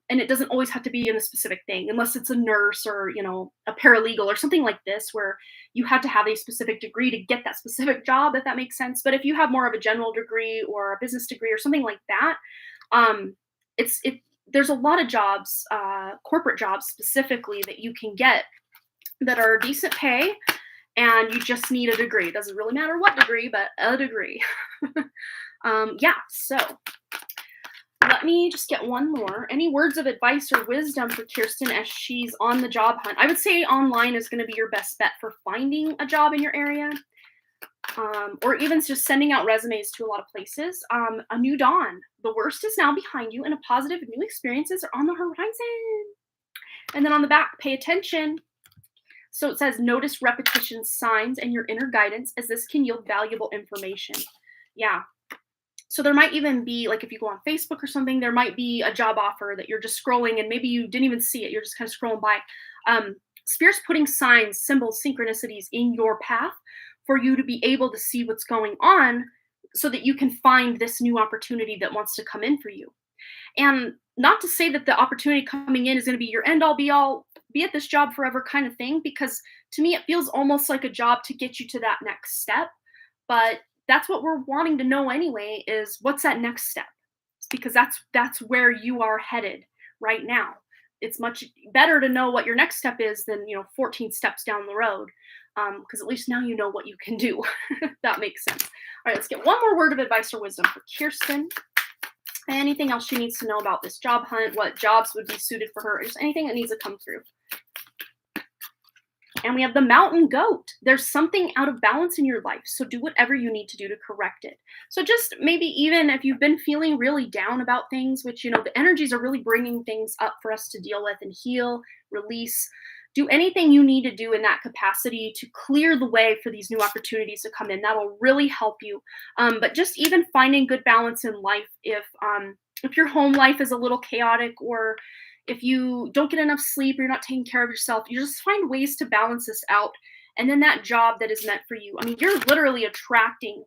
And it doesn't always have to be in a specific thing unless it's a nurse or a paralegal or something like this where you have to have a specific degree to get that specific job, if that makes sense. But if you have more of a general degree or a business degree or something like that, um, it there's a lot of jobs, corporate jobs specifically, that you can get that are decent pay, and you just need a degree. It doesn't really matter what degree, but a degree. Yeah, so let me just get one more. Any words of advice or wisdom for Kirsten as she's on the job hunt? I would say online is going to be your best bet for finding a job in your area, or even just sending out resumes to a lot of places. A new dawn. The worst is now behind you, and a positive new experiences are on the horizon. And then on the back, pay attention. So it says, notice repetition signs and your inner guidance, as this can yield valuable information. Yeah. So there might even be, like if you go on Facebook or something, there might be a job offer that you're just scrolling and maybe you didn't even see it. You're just kind of scrolling by. Spirit's putting signs, symbols, synchronicities in your path for you to be able to see what's going on so that you can find this new opportunity that wants to come in for you. And not to say that the opportunity coming in is going to be your end all be all, be at this job forever kind of thing, because to me, it feels almost like a job to get you to that next step. But that's what we're wanting to know anyway, is what's that next step? Because that's where you are headed right now. It's much better to know what your next step is than 14 steps down the road, because at least now you know what you can do. If that makes sense. All right, let's get one more word of advice or wisdom for Kirsten. Anything else she needs to know about this job hunt, what jobs would be suited for her, just anything that needs to come through. And we have the mountain goat. There's something out of balance in your life, so do whatever you need to do to correct it. So just maybe even if you've been feeling really down about things, which, the energies are really bringing things up for us to deal with and heal, release, do anything you need to do in that capacity to clear the way for these new opportunities to come in. That'll really help you. But just even finding good balance in life, if your home life is a little chaotic, or if you don't get enough sleep, or you're not taking care of yourself, you just find ways to balance this out. And then that job that is meant for you. I mean, you're literally attracting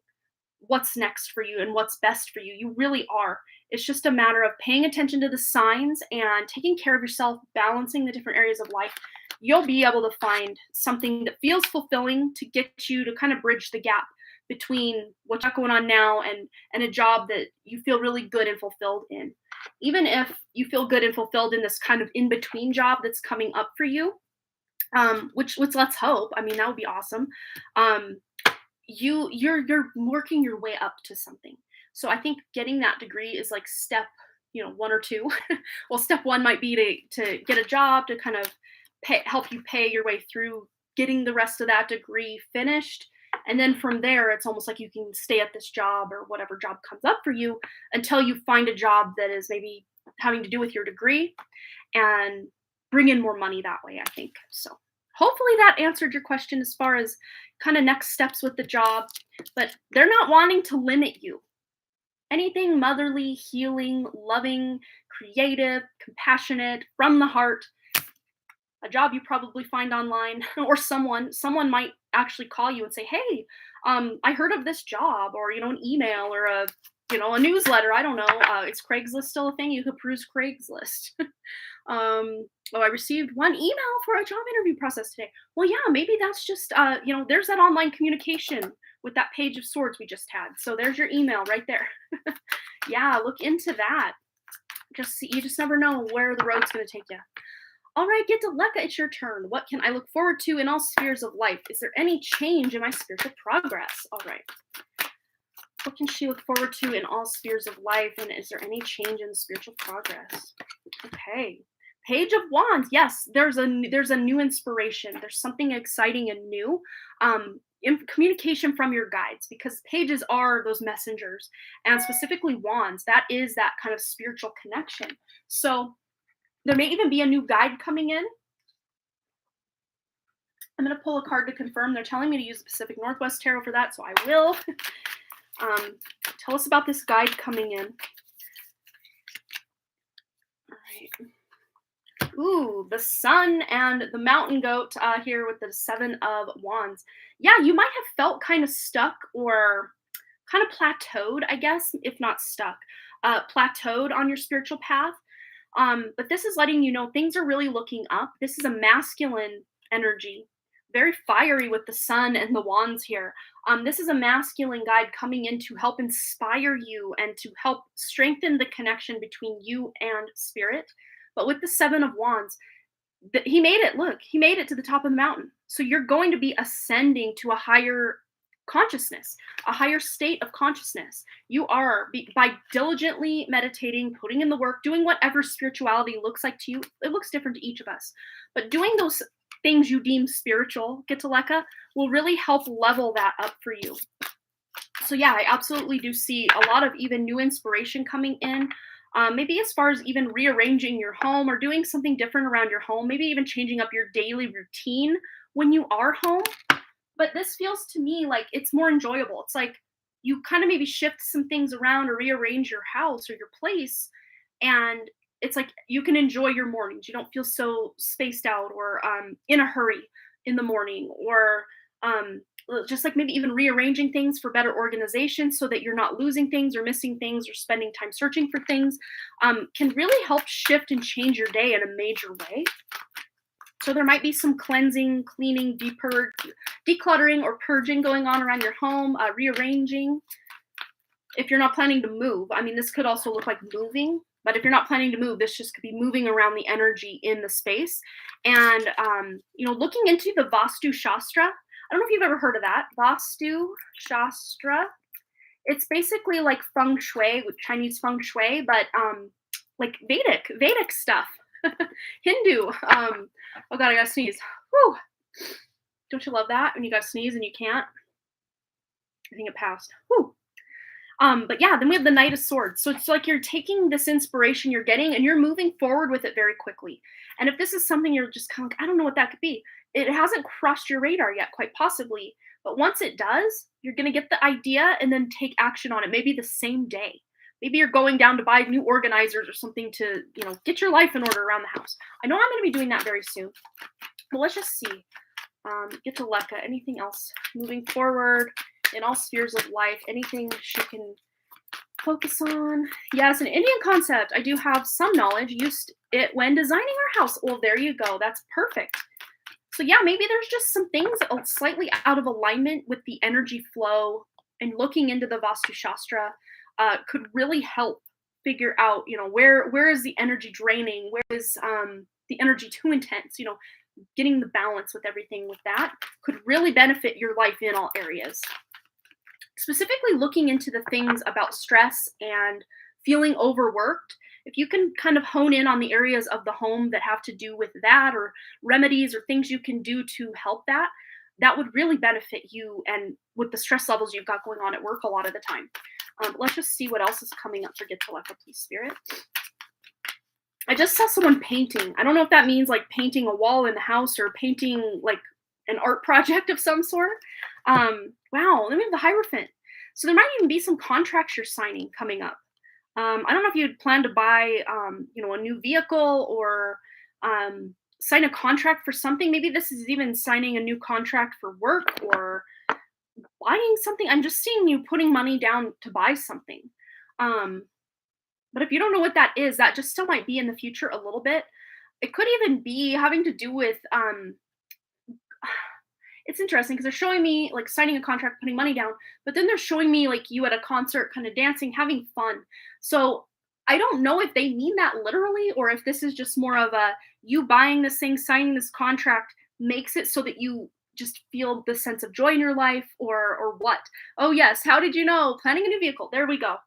what's next for you and what's best for you. You really are. It's just a matter of paying attention to the signs and taking care of yourself, balancing the different areas of life. You'll be able to find something that feels fulfilling to get you to kind of bridge the gap between what's going on now and a job that you feel really good and fulfilled in. Even if you feel good and fulfilled in this kind of in-between job that's coming up for you, which let's hope. I mean, that would be awesome. You're working your way up to something. So I think getting that degree is like step, one or two. Well, step one might be to get a job to kind of help you pay your way through getting the rest of that degree finished. And then from there, it's almost like you can stay at this job or whatever job comes up for you until you find a job that is maybe having to do with your degree and bring in more money that way, I think. So hopefully that answered your question as far as kind of next steps with the job. But they're not wanting to limit you. Anything motherly, healing, loving, creative, compassionate, from the heart, a job you probably find online, or someone might actually call you and say, hey, I heard of this job, or an email, or a newsletter. I don't know. Is Craigslist still a thing? You could peruse Craigslist. I received one email for a job interview process today. Well, yeah, maybe that's just there's that online communication with that Page of Swords we just had. So there's your email right there. Yeah, look into that. You just never know where the road's going to take you. All right, get to Lekka, it's your turn. What can I look forward to in all spheres of life? Is there any change in my spiritual progress? All right. What can she look forward to in all spheres of life? And is there any change in spiritual progress? Okay. Page of Wands. Yes, there's a new inspiration. There's something exciting and new. In communication from your guides, because pages are those messengers, and specifically wands, that is that kind of spiritual connection. So there may even be a new guide coming in. I'm going to pull a card to confirm. They're telling me to use the Pacific Northwest Tarot for that, so I will. Tell us about this guide coming in. All right. Ooh, the Sun and the Mountain Goat here with the Seven of Wands. Yeah, you might have felt kind of stuck or kind of plateaued, I guess, if not stuck. Plateaued on your spiritual path. But this is letting you know things are really looking up. This is a masculine energy, very fiery with the Sun and the Wands here. This is a masculine guide coming in to help inspire you and to help strengthen the connection between you and spirit. But with the Seven of Wands, he made it. Look, he made it to the top of the mountain. So you're going to be ascending to a higher consciousness, a higher state of consciousness. You are, by diligently meditating, putting in the work, doing whatever spirituality looks like to you. It looks different to each of us, but doing those things you deem spiritual, get to Lekka, will really help level that up for you. So yeah, I absolutely do see a lot of even new inspiration coming in. Maybe as far as even rearranging your home or doing something different around your home, maybe even changing up your daily routine when you are home. But this feels to me like it's more enjoyable. It's like you kind of maybe shift some things around or rearrange your house or your place, and it's like you can enjoy your mornings. You don't feel so spaced out or in a hurry in the morning, or Just like maybe even rearranging things for better organization so that you're not losing things or missing things or spending time searching for things, can really help shift and change your day in a major way. So there might be some cleansing, cleaning, decluttering, or purging going on around your home, rearranging. If you're not planning to move, I mean, this could also look like moving, but if you're not planning to move, this just could be moving around the energy in the space. And, looking into the Vastu Shastra. I don't know if you've ever heard of that. Vastu Shastra. It's basically like feng shui, with Chinese feng shui, but like Vedic stuff. Hindu. Oh god, I gotta sneeze. Whew. Don't you love that when you gotta sneeze and you can't? I think it passed. Whew. But yeah, then we have the Knight of Swords. So it's like you're taking this inspiration you're getting and you're moving forward with it very quickly. And if this is something you're just kind of like, I don't know what that could be, it hasn't crossed your radar yet, quite possibly. But once it does, you're going to get the idea and then take action on it, maybe the same day. Maybe you're going down to buy new organizers or something to, get your life in order around the house. I know I'm going to be doing that very soon. But let's just see. Get to Leka. Anything else moving forward in all spheres of life? Anything she can focus on? Yes, an Indian concept. I do have some knowledge. Used it when designing our house. Well, there you go. That's perfect. So yeah, maybe there's just some things slightly out of alignment with the energy flow, and looking into the Vastu Shastra could really help figure out, where is the energy draining? Where is the energy too intense? Getting the balance with everything with that could really benefit your life in all areas. Specifically looking into the things about stress and feeling overworked, if you can kind of hone in on the areas of the home that have to do with that, or remedies or things you can do to help that would really benefit you and with the stress levels you've got going on at work a lot of the time. Let's just see what else is coming up for Get to Leka, please, Spirit. I just saw someone painting. I don't know if that means like painting a wall in the house or painting like an art project of some sort. Wow, let me have the Hierophant. So there might even be some contracts you're signing coming up. I don't know if you'd plan to buy, a new vehicle or sign a contract for something. Maybe this is even signing a new contract for work or buying something. I'm just seeing you putting money down to buy something. But if you don't know what that is, that just still might be in the future a little bit. It could even be having to do with, it's interesting because they're showing me like signing a contract, putting money down, but then they're showing me like you at a concert, kind of dancing, having fun. So I don't know if they mean that literally, or if this is just more of a you buying this thing, signing this contract makes it so that you just feel the sense of joy in your life, or what. Oh yes, how did you know? Planning a new vehicle. There we go.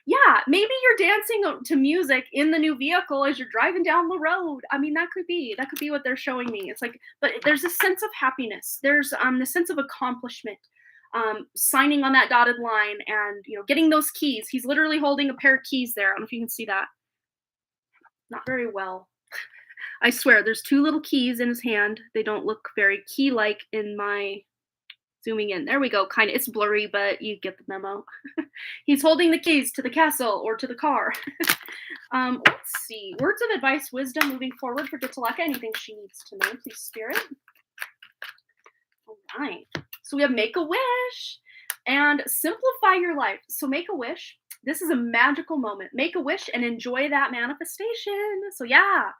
Yeah, maybe you're dancing to music in the new vehicle as you're driving down the road. I mean, that could be what they're showing me. It's like, but there's a sense of happiness. There's the sense of accomplishment. Signing on that dotted line and getting those keys. He's literally holding a pair of keys there. I don't know if you can see that. Not very well. I swear, there's two little keys in his hand. They don't look very key-like in my zooming in. There we go. Kind of, it's blurry, but you get the memo. He's holding the keys to the castle or to the car. Let's see. Words of advice, wisdom moving forward for Get to Leka. Anything she needs to know, please, Spirit. All right. So we have make a wish and simplify your life. So make a wish. This is a magical moment. Make a wish and enjoy that manifestation. So yeah,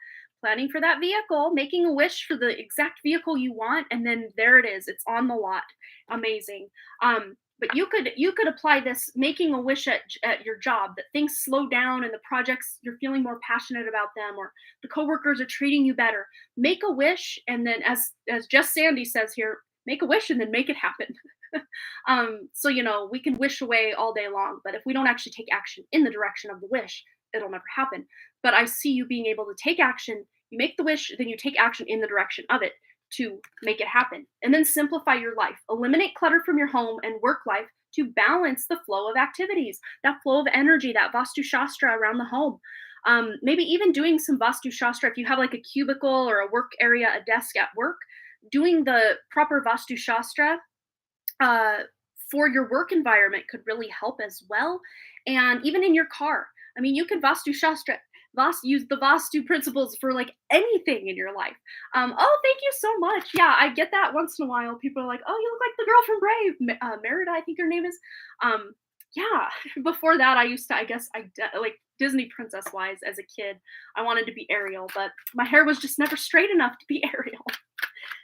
planning for that vehicle, making a wish for the exact vehicle you want, and then there it is. It's on the lot. Amazing. But you could apply this, making a wish at your job, that things slow down and the projects you're feeling more passionate about them, or the coworkers are treating you better. Make a wish, and then as Jess Sandy says here, make a wish and then make it happen. So we can wish away all day long, but if we don't actually take action in the direction of the wish, it'll never happen. But I see you being able to take action. You make the wish, then you take action in the direction of it to make it happen. And then simplify your life. Eliminate clutter from your home and work life to balance the flow of activities, that flow of energy, that Vastu Shastra around the home. Maybe even doing some Vastu Shastra if you have like a cubicle or a work area, a desk at work, doing the proper Vastu Shastra for your work environment could really help as well. And even in your car. I mean, you can Vastu Shastra Use the Vastu principles for like anything in your life. Oh, thank you so much. Yeah, I get that once in a while. People are like, "Oh, you look like the girl from Brave, Merida, I think her name is." Um, yeah. Before that, I used to, I guess, like Disney princess wise as a kid. I wanted to be Ariel, but my hair was just never straight enough to be Ariel.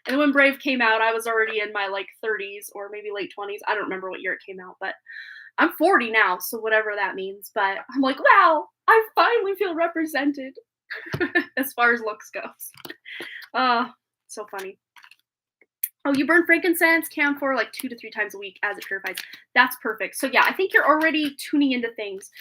And then when Brave came out, I was already in my like 30s or maybe late 20s. I don't remember what year it came out, but I'm 40 now, so whatever that means. But I'm like, wow, I finally feel represented as far as looks goes. Uh, so funny. Oh, you burn frankincense, camphor like 2 to 3 times a week as it purifies. That's perfect. So yeah, I think you're already tuning into things.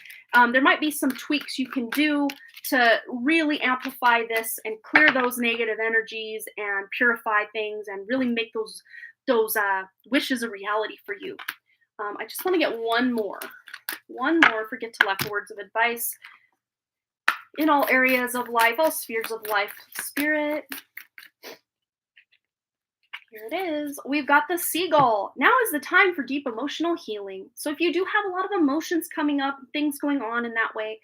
There might be some tweaks you can do to really amplify this and clear those negative energies and purify things and really make those wishes a reality for you. I just want to get one more forget to left words of advice in all areas of life, all spheres of life. Spirit, here it is. We've got the seagull. Now is the time for deep emotional healing. So if you do have a lot of emotions coming up, things going on in that way,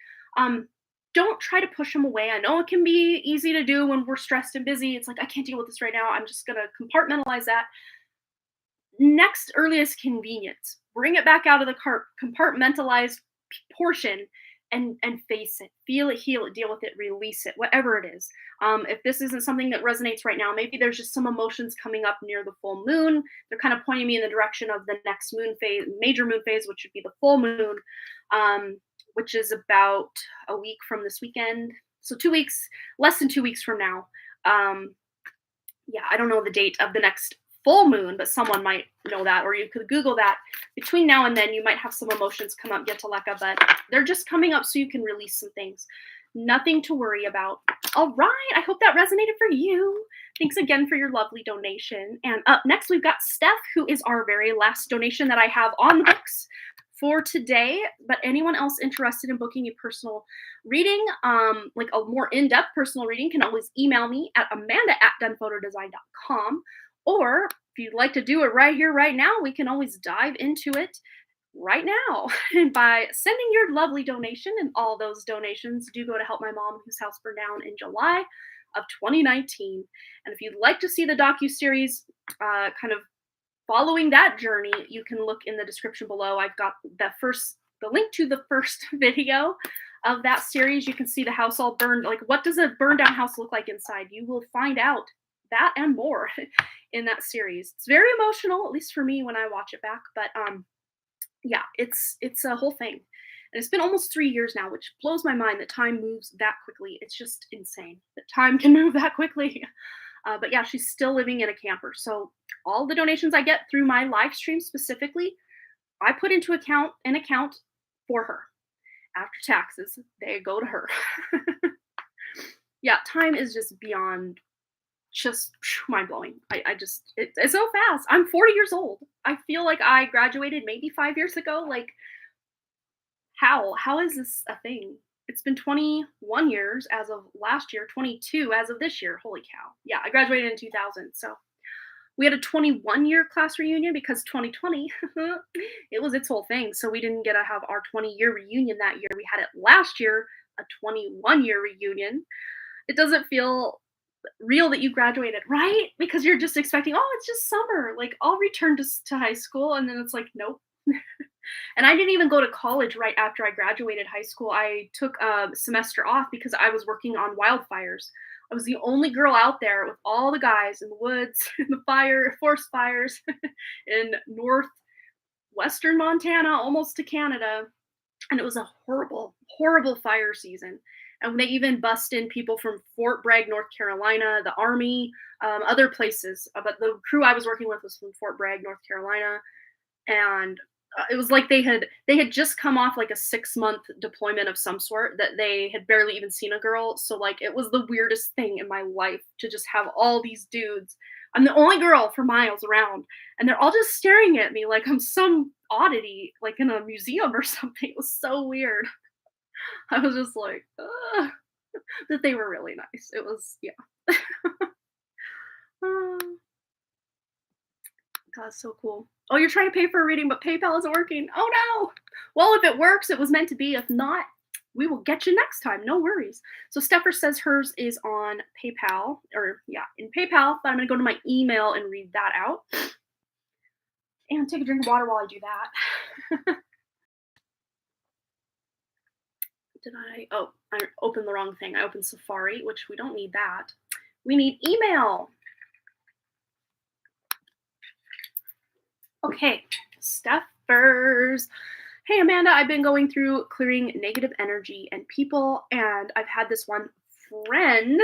don't try to push them away. I know it can be easy to do when we're stressed and busy. It's like, I can't deal with this right now. I'm just going to compartmentalize that. Next earliest convenience, bring it back out of the compartmentalized portion and face it, feel it, heal it, deal with it, release it, whatever it is. If this isn't something that resonates right now, maybe there's just some emotions coming up near the full moon. They're kind of pointing me in the direction of the next moon phase, major moon phase, which would be the full moon, which is about a week from this weekend. So 2 weeks, less than 2 weeks from now. Yeah, I don't know the date of the next full moon, but someone might know that, or you could Google that. Between now and then, you might have some emotions come up, Yetaleka, but they're just coming up so you can release some things. Nothing to worry about. All right, I hope that resonated for you. Thanks again for your lovely donation. And up next, we've got Steph, who is our very last donation that I have on the books for today. But anyone else interested in booking a personal reading, like a more in-depth personal reading, can always email me at amanda@dunphotodesign.com. Or if you'd like to do it right here, right now, we can always dive into it right now by sending your lovely donation. And all those donations do go to help my mom, whose house burned down in July of 2019. And if you'd like to see the docuseries kind of following that journey, you can look in the description below. I've got the link to the first video of that series. You can see the house all burned. Like, what does a burned down house look like inside? You will find out that and more in that series. It's very emotional, at least for me when I watch it back. But yeah, it's a whole thing. And it's been almost 3 years now, which blows my mind that time moves that quickly. It's just insane that time can move that quickly. But yeah, she's still living in a camper. So all the donations I get through my live stream specifically, I put into an account for her. After taxes, they go to her. Yeah, time is just beyond just mind-blowing. It's so fast. I'm 40 years old. I feel like I graduated maybe 5 years ago. Like, how is this a thing? It's been 21 years as of last year, 22 as of this year. Holy cow. Yeah, I graduated in 2000. So we had a 21-year class reunion because 2020, it was its whole thing. So we didn't get to have our 20-year reunion that year. We had it last year, a 21-year reunion. It doesn't feel real that you graduated, right? Because you're just expecting, oh, it's just summer. Like, I'll return to high school. And then it's like, nope. And I didn't even go to college right after I graduated high school. I took a semester off because I was working on wildfires. I was the only girl out there with all the guys in the woods, in the forest fires in northwestern Montana, almost to Canada. And it was a horrible, horrible fire season. And they even bust in people from Fort Bragg, North Carolina, the Army, other places. But the crew I was working with was from Fort Bragg, North Carolina. And it was like they had just come off like a 6-month deployment of some sort, that they had barely even seen a girl. So like, it was the weirdest thing in my life to just have all these dudes. I'm the only girl for miles around, and they're all just staring at me like I'm some oddity, like in a museum or something. It was so weird. I was just like, ugh. That they were really nice. It was, yeah. God, so cool. Oh, you're trying to pay for a reading, but PayPal isn't working. Oh no. Well, if it works, it was meant to be. If not, we will get you next time. No worries. So Steffer says hers is on PayPal, or yeah, in PayPal, but I'm going to go to my email and read that out. And take a drink of water while I do that. I opened the wrong thing. I opened Safari, which we don't need that. We need email. Okay, Steffers. Hey Amanda, I've been going through clearing negative energy and people, and I've had this one friend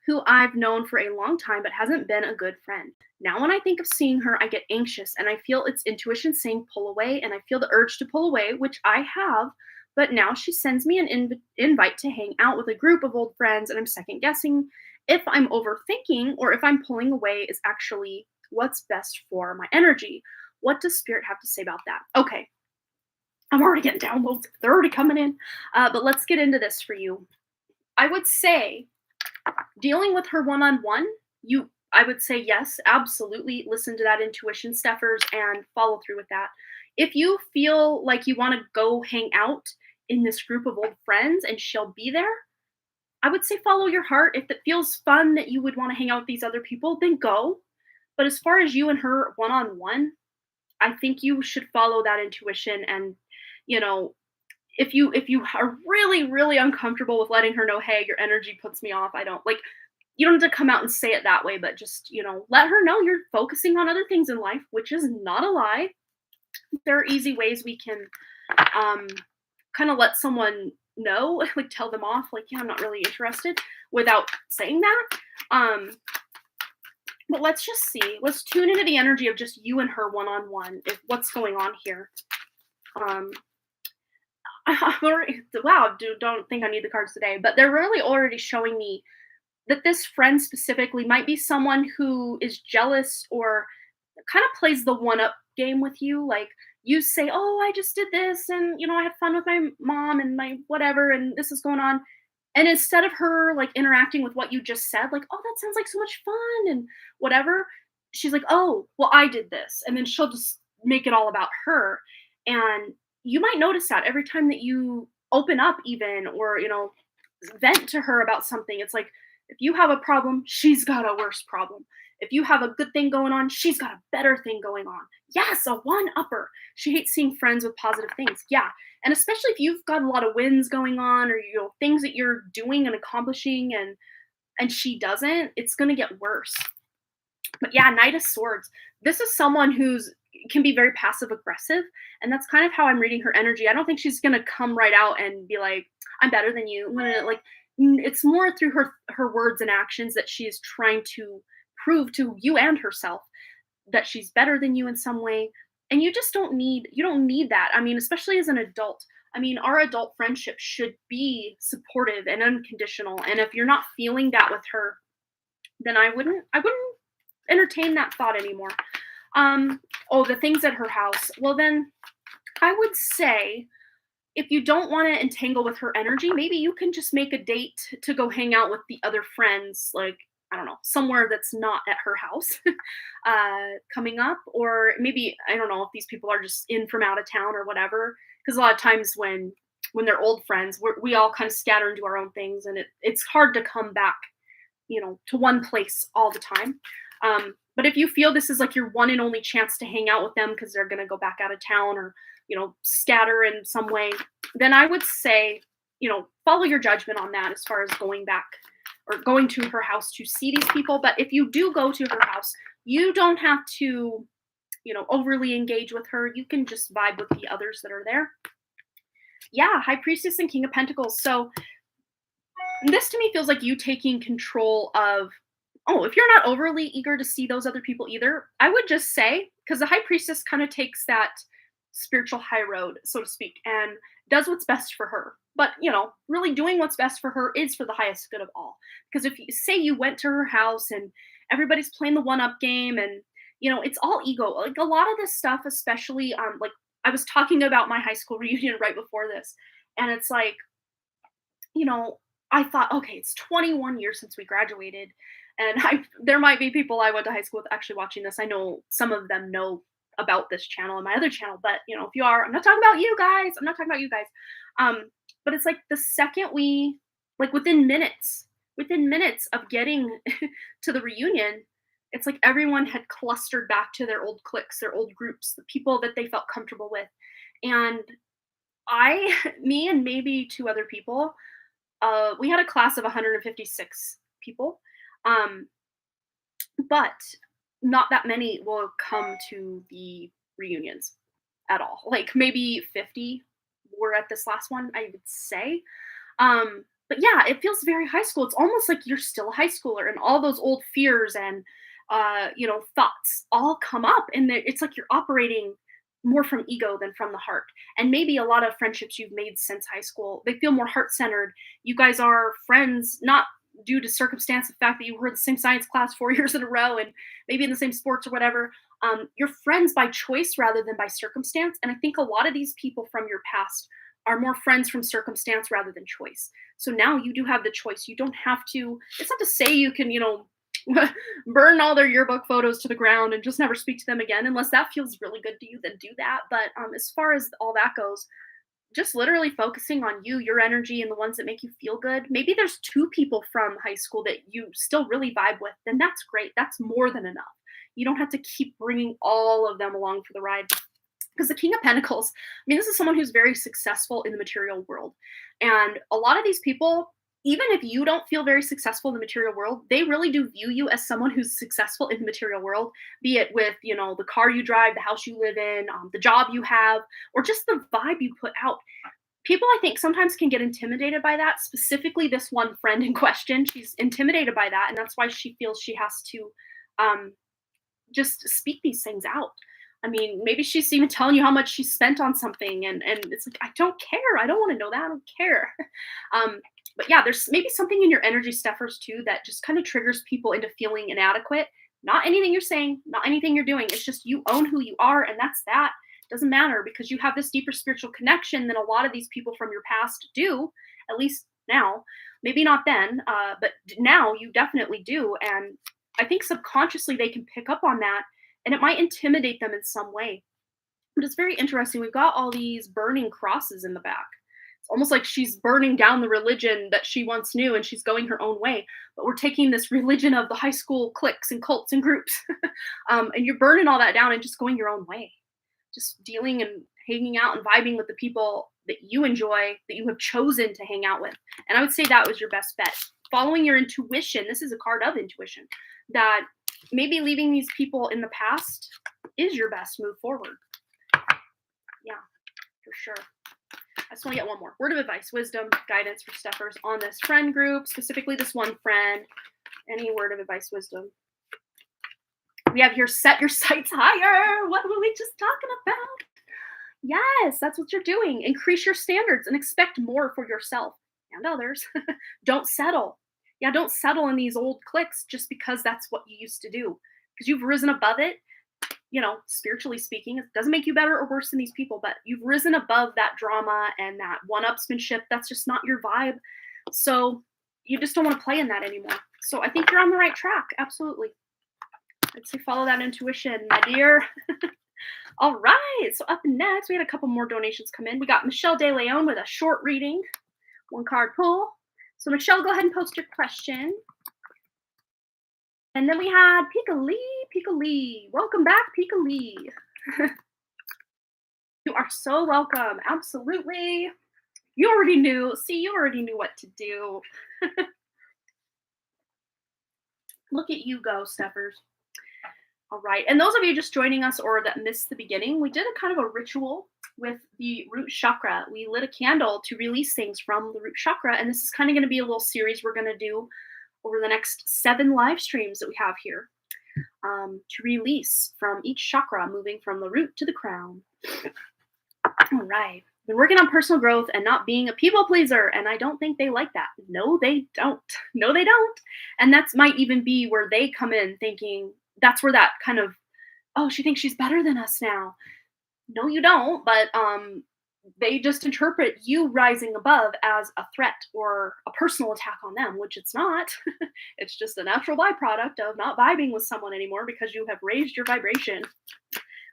who I've known for a long time but hasn't been a good friend. Now when I think of seeing her, I get anxious and I feel it's intuition saying pull away, and I feel the urge to pull away, which I have, but now she sends me an invite to hang out with a group of old friends, and I'm second guessing if I'm overthinking or if I'm pulling away is actually what's best for my energy. What does spirit have to say about that? Okay, I'm already getting downloads. They're already coming in. But let's get into this for you. I would say dealing with her one-on-one, I would say yes, absolutely listen to that intuition, Steffers, and follow through with that. If you feel like you want to go hang out in this group of old friends and she'll be there, I would say follow your heart. If it feels fun that you would want to hang out with these other people, then go. But as far as you and her one-on-one, I think you should follow that intuition. And, if you are really, really uncomfortable with letting her know, hey, your energy puts me off, you don't have to come out and say it that way, but just, let her know you're focusing on other things in life, which is not a lie. There are easy ways we can kind of let someone know, like tell them off, like, yeah, I'm not really interested, without saying that. But let's just see. Let's tune into the energy of just you and her one-on-one, if what's going on here. Wow, don't think I need the cards today, but they're really already showing me that this friend specifically might be someone who is jealous or kind of plays the one-up game with you. Like, you say, oh, I just did this, and I had fun with my mom and my whatever, and this is going on. And instead of her like interacting with what you just said, like, oh, that sounds like so much fun and whatever, she's like, oh, well, I did this. And then she'll just make it all about her. And you might notice that every time that you open up, even, or, vent to her about something, it's like, if you have a problem, she's got a worse problem. If you have a good thing going on, she's got a better thing going on. Yes, a one-upper. She hates seeing friends with positive things. Yeah. And especially if you've got a lot of wins going on, or things that you're doing and accomplishing, and she doesn't, it's going to get worse. But yeah, Knight of Swords. This is someone who's can be very passive aggressive, and that's kind of how I'm reading her energy. I don't think she's going to come right out and be like, I'm better than you. It's more through her words and actions that she is trying to prove to you and herself that she's better than you in some way. And you don't need that. I mean, especially as an adult. I mean, our adult friendship should be supportive and unconditional. And if you're not feeling that with her, then I wouldn't entertain that thought anymore. The things at her house. Well, then I would say, if you don't want to entangle with her energy, maybe you can just make a date to go hang out with the other friends, like, I don't know, somewhere that's not at her house coming up. Or maybe, I don't know if these people are just in from out of town or whatever. Because a lot of times when they're old friends, we all kind of scatter and do our own things. And it's hard to come back, to one place all the time. But if you feel this is like your one and only chance to hang out with them because they're going to go back out of town, or, scatter in some way, then I would say, follow your judgment on that as far as going back or going to her house to see these people. But if you do go to her house, you don't have to, overly engage with her. You can just vibe with the others that are there. Yeah, High Priestess and King of Pentacles. So this to me feels like you taking control of, if you're not overly eager to see those other people either, I would just say, because the High Priestess kind of takes that spiritual high road, so to speak, and does what's best for her. But, really doing what's best for her is for the highest good of all. Because if you say you went to her house and everybody's playing the one-up game, and, it's all ego. Like, a lot of this stuff, especially, like, I was talking about my high school reunion right before this, and it's like, I thought, okay, it's 21 years since we graduated, and there might be people I went to high school with actually watching this. I know some of them know about this channel and my other channel, but if you are, I'm not talking about you guys. But it's like the second like within minutes of getting to the reunion, it's like everyone had clustered back to their old cliques, their old groups, the people that they felt comfortable with. And me and maybe two other people, we had a class of 156 people, um, but not that many will come to the reunions at all. Like maybe 50 were at this last one, I would say. But yeah, it feels very high school. It's almost like you're still a high schooler, and all those old fears and thoughts all come up, and it's like you're operating more from ego than from the heart. And maybe a lot of friendships you've made since high school, they feel more heart centered. You guys are friends not due to circumstance, the fact that you were in the same science class 4 years in a row, and maybe in the same sports or whatever. You're friends by choice rather than by circumstance. And I think a lot of these people from your past are more friends from circumstance rather than choice. So now you do have the choice. You don't have to, it's not to say you can, burn all their yearbook photos to the ground and just never speak to them again, unless that feels really good to you, then do that. But as far as all that goes, just literally focusing on you, your energy, and the ones that make you feel good. Maybe there's two people from high school that you still really vibe with, then that's great. That's more than enough. You don't have to keep bringing all of them along for the ride. Because the King of Pentacles, I mean, this is someone who's very successful in the material world. And a lot of these people, even if you don't feel very successful in the material world, they really do view you as someone who's successful in the material world, be it with, the car you drive, the house you live in, the job you have, or just the vibe you put out. People, I think, sometimes can get intimidated by that, specifically this one friend in question. She's intimidated by that, and that's why she feels she has to just speak these things out. I mean, maybe she's even telling you how much she spent on something, and it's like, I don't care. I don't want to know that. I don't care. But yeah, there's maybe something in your energy, Steffers, too, that just kind of triggers people into feeling inadequate. Not anything you're saying, not anything you're doing. It's just you own who you are, and that's that. It doesn't matter because you have this deeper spiritual connection than a lot of these people from your past do, at least now. Maybe not then, but now you definitely do. And I think subconsciously they can pick up on that, and it might intimidate them in some way. But it's very interesting. We've got all these burning crosses in the back. It's almost like she's burning down the religion that she once knew, and she's going her own way. But we're taking this religion of the high school cliques and cults and groups, and you're burning all that down and just going your own way. Just dealing and hanging out and vibing with the people that you enjoy, that you have chosen to hang out with. And I would say that was your best bet. Following your intuition, this is a card of intuition, that maybe leaving these people in the past is your best move forward. Yeah, for sure. I just want to get one more word of advice, wisdom, guidance for Steffers on this friend group, specifically this one friend. Any word of advice, wisdom? We have here, set your sights higher. What were we just talking about? Yes, that's what you're doing. Increase your standards and expect more for yourself and others. Don't settle. Yeah, don't settle in these old cliques just because that's what you used to do. Because you've risen above it, spiritually speaking. It doesn't make you better or worse than these people, but you've risen above that drama and that one-upsmanship. That's just not your vibe. So you just don't want to play in that anymore. So I think you're on the right track. Absolutely. I'd say follow that intuition, my dear. All right. So up next, we had a couple more donations come in. We got Michelle De Leon with a short reading, one card pull. So Michelle, go ahead and post your question. And then we had Pika Lee. Welcome back, Pika Lee. You are so welcome. Absolutely. You already knew. See, you already knew what to do. Look at you go, Steffers. All right. And those of you just joining us or that missed the beginning, we did a kind of a ritual with the root chakra. We lit a candle to release things from the root chakra. And this is kind of going to be a little series we're going to do over the next 7 live streams that we have here, to release from each chakra, moving from the root to the crown. All right. Been working on personal growth and not being a people pleaser. And I don't think they like that. No, they don't. No, they don't. And that might even be where they come in thinking, that's where that kind of, oh, she thinks she's better than us now. No, you don't. But they just interpret you rising above as a threat or a personal attack on them, which it's not. It's just a natural byproduct of not vibing with someone anymore because you have raised your vibration,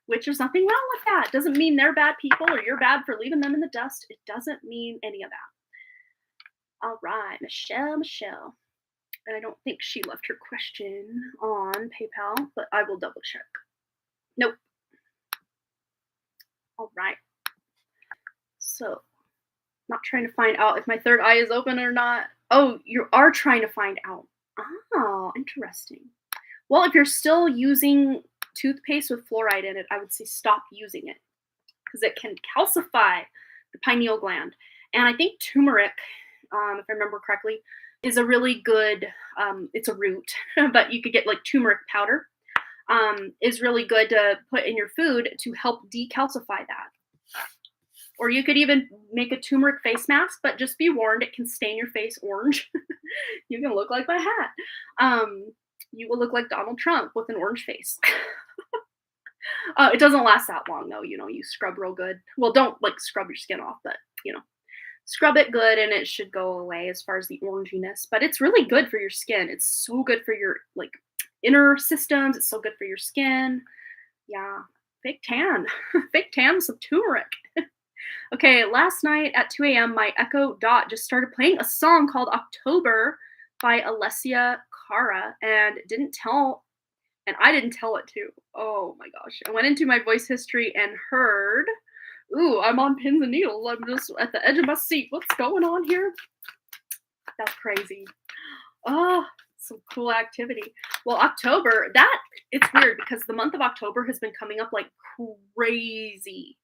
which there's nothing wrong with that. Doesn't mean they're bad people or you're bad for leaving them in the dust. It doesn't mean any of that. All right, Michelle. And I don't think she left her question on PayPal, but I will double check. Nope. All right. So, not trying to find out if my third eye is open or not. Oh, you are trying to find out. Oh, interesting. Well, if you're still using toothpaste with fluoride in it, I would say stop using it because it can calcify the pineal gland. And I think turmeric, if I remember correctly, is a really good, it's a root, but you could get like turmeric powder, is really good to put in your food to help decalcify that. Or you could even make a turmeric face mask, but just be warned, it can stain your face orange. You can look like my hat. You will look like Donald Trump with an orange face. It doesn't last that long though. You scrub real good. Well, don't like scrub your skin off, but scrub it good and it should go away as far as the oranginess. But it's really good for your skin. It's so good for your like inner systems. It's so good for your skin. Yeah. Fake tan. Fake tan with some turmeric. Okay, last night at 2 a.m., my Echo Dot just started playing a song called October by Alessia Cara and I didn't tell it to. Oh my gosh. I went into my voice history and heard, ooh, I'm on pins and needles. I'm just at the edge of my seat. What's going on here? That's crazy. Oh, some cool activity. Well, October, it's weird because the month of October has been coming up like crazy.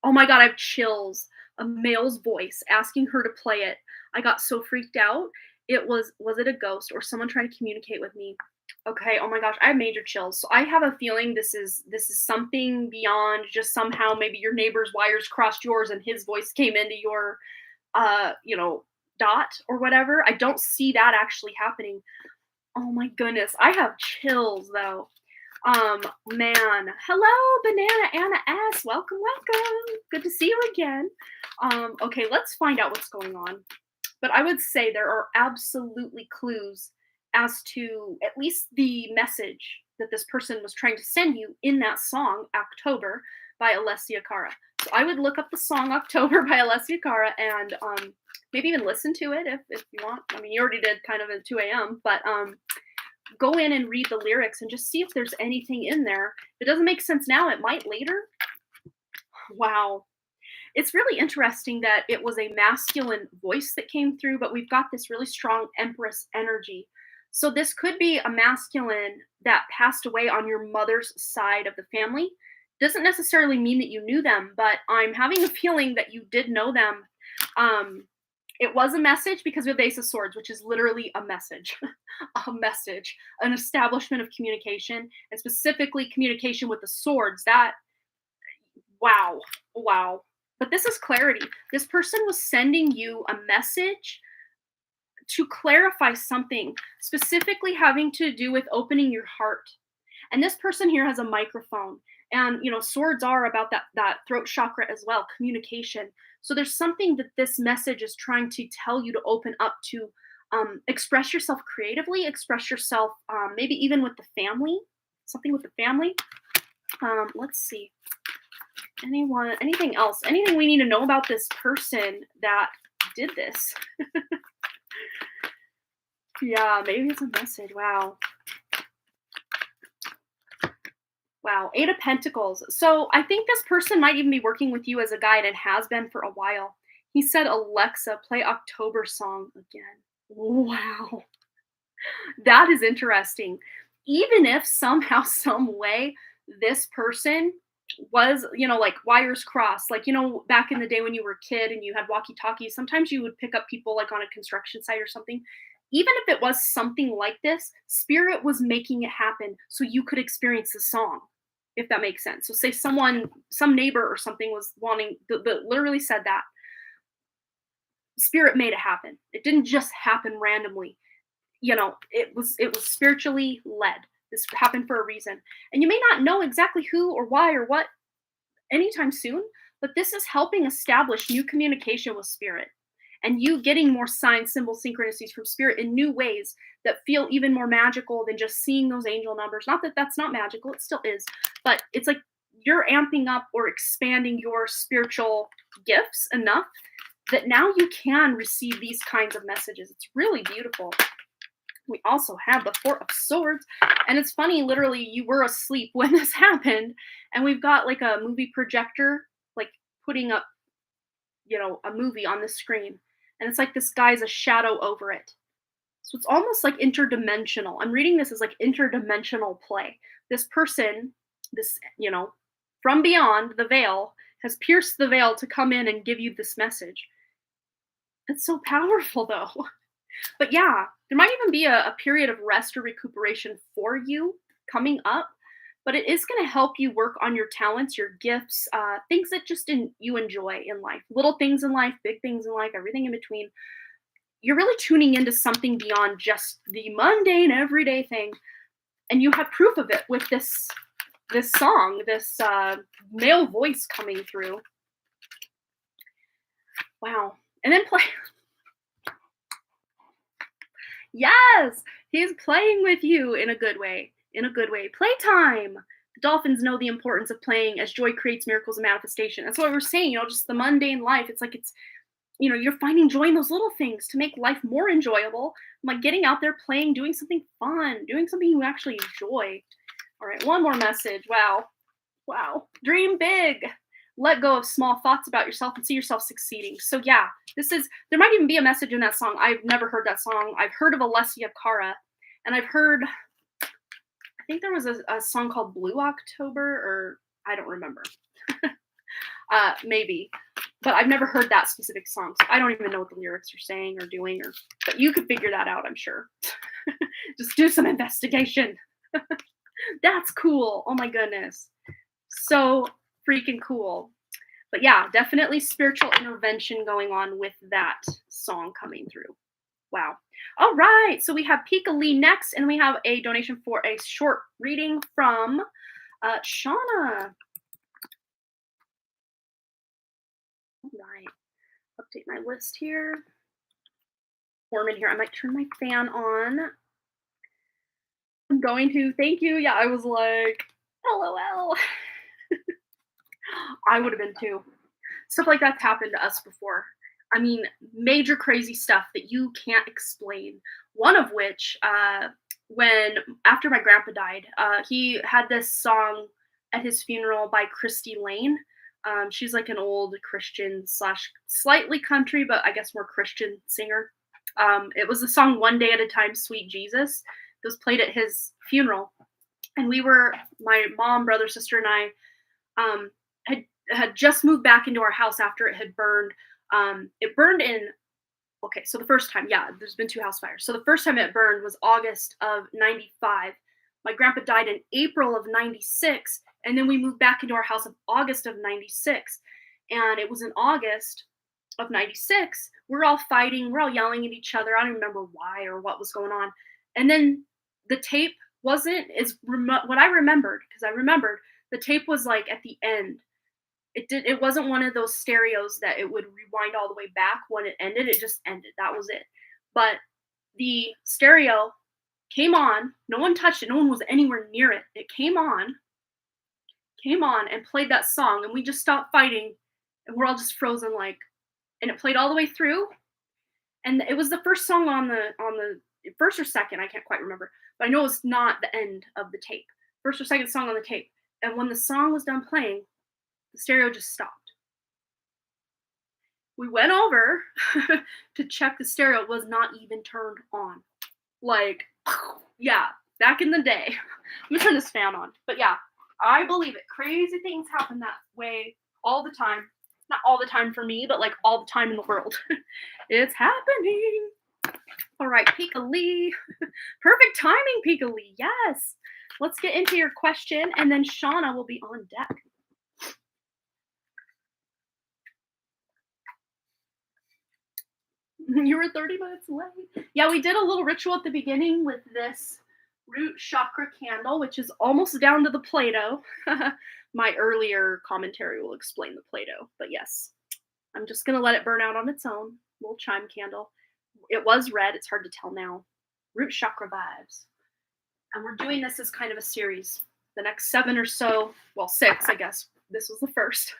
Oh my god, I have chills. A male's voice asking her to play it. I got so freaked out. Was it a ghost or someone trying to communicate with me? Okay, oh my gosh, I have major chills. So I have a feeling this is something beyond just somehow maybe your neighbor's wires crossed yours and his voice came into your dot or whatever. I don't see that actually happening. Oh my goodness, I have chills though. Man, hello, Banana Anna S. Welcome. Good to see you again. Okay, let's find out what's going on. But I would say there are absolutely clues as to at least the message that this person was trying to send you in that song, October, by Alessia Cara. So I would look up the song October by Alessia Cara and maybe even listen to it if you want. I mean, you already did kind of at 2 a.m., but go in and read the lyrics and just see if there's anything in there. If it doesn't make sense now, it might later. Wow. It's really interesting that it was a masculine voice that came through, but we've got this really strong Empress energy. So this could be a masculine that passed away on your mother's side of the family. Doesn't necessarily mean that you knew them, but I'm having a feeling that you did know them. It was a message because we have the Ace of Swords, which is literally a message, an establishment of communication, and specifically communication with the swords. Wow. But this is clarity. This person was sending you a message to clarify something, specifically having to do with opening your heart. And this person here has a microphone. And swords are about that throat chakra as well, communication. So there's something that this message is trying to tell you to open up to, express yourself creatively, express yourself maybe even with the family, something with the family. Let's see. Anything else? Anything we need to know about this person that did this? Yeah, maybe it's a message. Wow. Wow, 8 of Pentacles. So I think this person might even be working with you as a guide and has been for a while. He said, Alexa, play October song again. Wow. That is interesting. Even if somehow, some way, this person was, like wires crossed. Like, back in the day when you were a kid and you had walkie-talkies, sometimes you would pick up people like on a construction site or something. Even if it was something like this, Spirit was making it happen so you could experience the song, if that makes sense. So say some neighbor or something was wanting, literally said that. Spirit made it happen. It didn't just happen randomly. It was spiritually led. This happened for a reason. And you may not know exactly who or why or what anytime soon, but this is helping establish new communication with Spirit. And you getting more signs, symbols, synchronicities from Spirit in new ways that feel even more magical than just seeing those angel numbers. Not that that's not magical, it still is. But it's like you're amping up or expanding your spiritual gifts enough that now you can receive these kinds of messages. It's really beautiful. We also have the Four of Swords. And it's funny, literally, you were asleep when this happened. And we've got like a movie projector, like putting up, a movie on the screen. And it's like this guy's a shadow over it. So it's almost like interdimensional. I'm reading this as like interdimensional play. This person, from beyond the veil, has pierced the veil to come in and give you this message. It's so powerful, though. But yeah, there might even be a period of rest or recuperation for you coming up, but it is going to help you work on your talents, your gifts, things that you enjoy in life. Little things in life, big things in life, everything in between. You're really tuning into something beyond just the mundane, everyday thing. And you have proof of it with this song, this male voice coming through. Wow. And then play. Yes, he's playing with you in a good way. Playtime. The dolphins know the importance of playing as joy creates miracles and manifestation. That's what we're saying, just the mundane life. It's like you're finding joy in those little things to make life more enjoyable. Like getting out there, playing, doing something fun, doing something you actually enjoy. All right, one more message. Wow. Dream big. Let go of small thoughts about yourself and see yourself succeeding. So yeah, there might even be a message in that song. I've never heard that song. I've heard of Alessia Cara, and I think there was a song called Blue October, or I don't remember. Maybe, but I've never heard that specific song. So I don't even know what the lyrics are saying or doing, but you could figure that out, I'm sure. Just do some investigation. That's cool. Oh my goodness. So freaking cool. But yeah, definitely spiritual intervention going on with that song coming through. Wow. All right. So we have Pika Lee next, and we have a donation for a short reading from Shauna. All right. Update my list here. Warm in here. I might turn my fan on. I'm going to. Thank you. Yeah, I was like, LOL. I would have been too. Stuff like that's happened to us before. I mean, major crazy stuff that you can't explain. One of which, after my grandpa died, he had this song at his funeral by Christy Lane. She's like an old Christian / slightly country, but I guess more Christian singer. It was the song "One Day at a Time, Sweet Jesus." It was played at his funeral, and my mom, brother, sister, and I had just moved back into our house after it had burned. It burned so the first time, there's been 2 house fires. So the first time it burned was August of 95. My grandpa died in April of 96, and then we moved back into our house in August of 96. And it was in August of 96, we're all fighting, we're all yelling at each other. I don't remember why or what was going on. And then the tape what I remembered, because I remembered the tape was like at the end. It wasn't one of those stereos that it would rewind all the way back when it ended. It just ended. That was it. But the stereo came on. No one touched it. No one was anywhere near it. It came on and played that song, and we just stopped fighting, and we're all just frozen, and it played all the way through. And it was the first song on the first or second, I can't quite remember, but I know it's not the end of the tape. First or second song on the tape. And when the song was done playing, the stereo just stopped. We went over to check the stereo. It was not even turned on. Back in the day. I'm gonna turn this fan on. But yeah, I believe it. Crazy things happen that way all the time. Not all the time for me, but all the time in the world. It's happening. All right, Pika Lee. Perfect timing, Pika Lee. Yes. Let's get into your question, and then Shauna will be on deck. You were 30 minutes late. Yeah, we did a little ritual at the beginning with this root chakra candle, which is almost down to the Play-Doh. My earlier commentary will explain the Play-Doh, but yes, I'm just going to let it burn out on its own. Little chime candle. It was red. It's hard to tell now. Root chakra vibes. And we're doing this as kind of a series. The next 7 or so, 6, I guess, this was the first.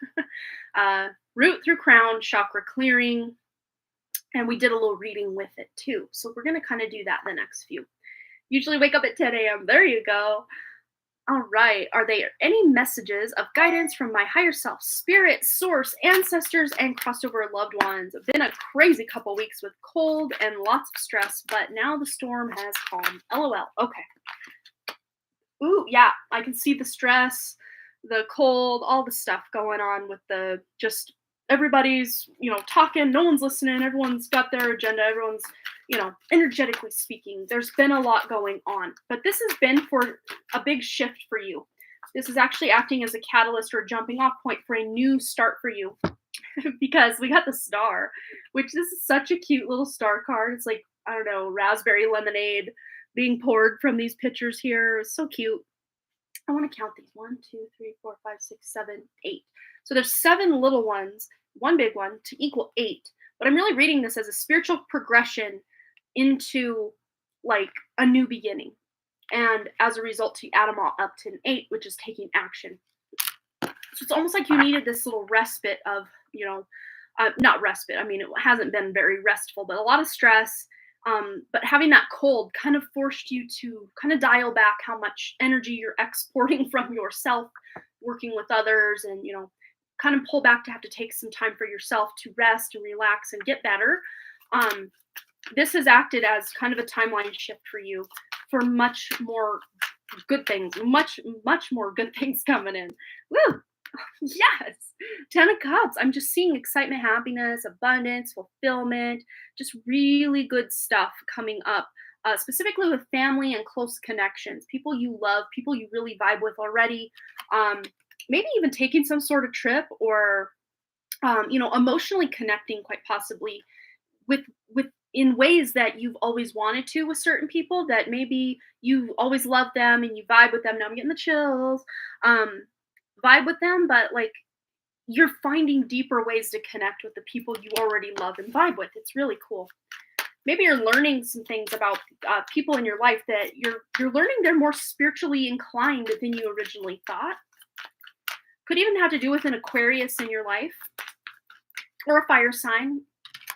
Root through crown, chakra clearing, and we did a little reading with it too. So we're going to kind of do that the next few. Usually wake up at 10 a.m. There you go. All right. Are there any messages of guidance from my higher self, spirit, source, ancestors, and crossover loved ones? It's been a crazy couple weeks with cold and lots of stress, but now the storm has calmed. LOL. Okay. Ooh, yeah. I can see the stress, the cold, all the stuff going on with the just everybody's, talking. No one's listening. Everyone's got their agenda. Everyone's, energetically speaking, there's been a lot going on, but this has been for a big shift for you. This is actually acting as a catalyst or a jumping off point for a new start for you because we got the star, which this is such a cute little star card. It's like, I don't know, raspberry lemonade being poured from these pictures here. It's so cute. I want to count these 1, 2, 3, 4, 5, 6, 7, 8. So there's 7 little ones, one big one to equal 8. But I'm really reading this as a spiritual progression into like a new beginning. And as a result, you add them all up to an 8, which is taking action. So it's almost like you needed this little respite of, not respite. I mean, it hasn't been very restful, but a lot of stress. But having that cold kind of forced you to kind of dial back how much energy you're exporting from yourself, working with others, and, kind of pull back to have to take some time for yourself to rest and relax and get better. This has acted as kind of a timeline shift for you for much more good things, much more good things coming in. Woo! Yes. 10 of Cups. I'm just seeing excitement, happiness, abundance, fulfillment, just really good stuff coming up, specifically with family and close connections, people you love, people you really vibe with already. Maybe even taking some sort of trip or, emotionally connecting quite possibly with in ways that you've always wanted to with certain people that maybe you always loved them and you vibe with them. Now I'm getting the chills. Vibe with them, but like you're finding deeper ways to connect with the people you already love and vibe with. It's really cool. Maybe you're learning some things about people in your life that you're learning they're more spiritually inclined than you originally thought. Could even have to do with an Aquarius in your life, or a fire sign,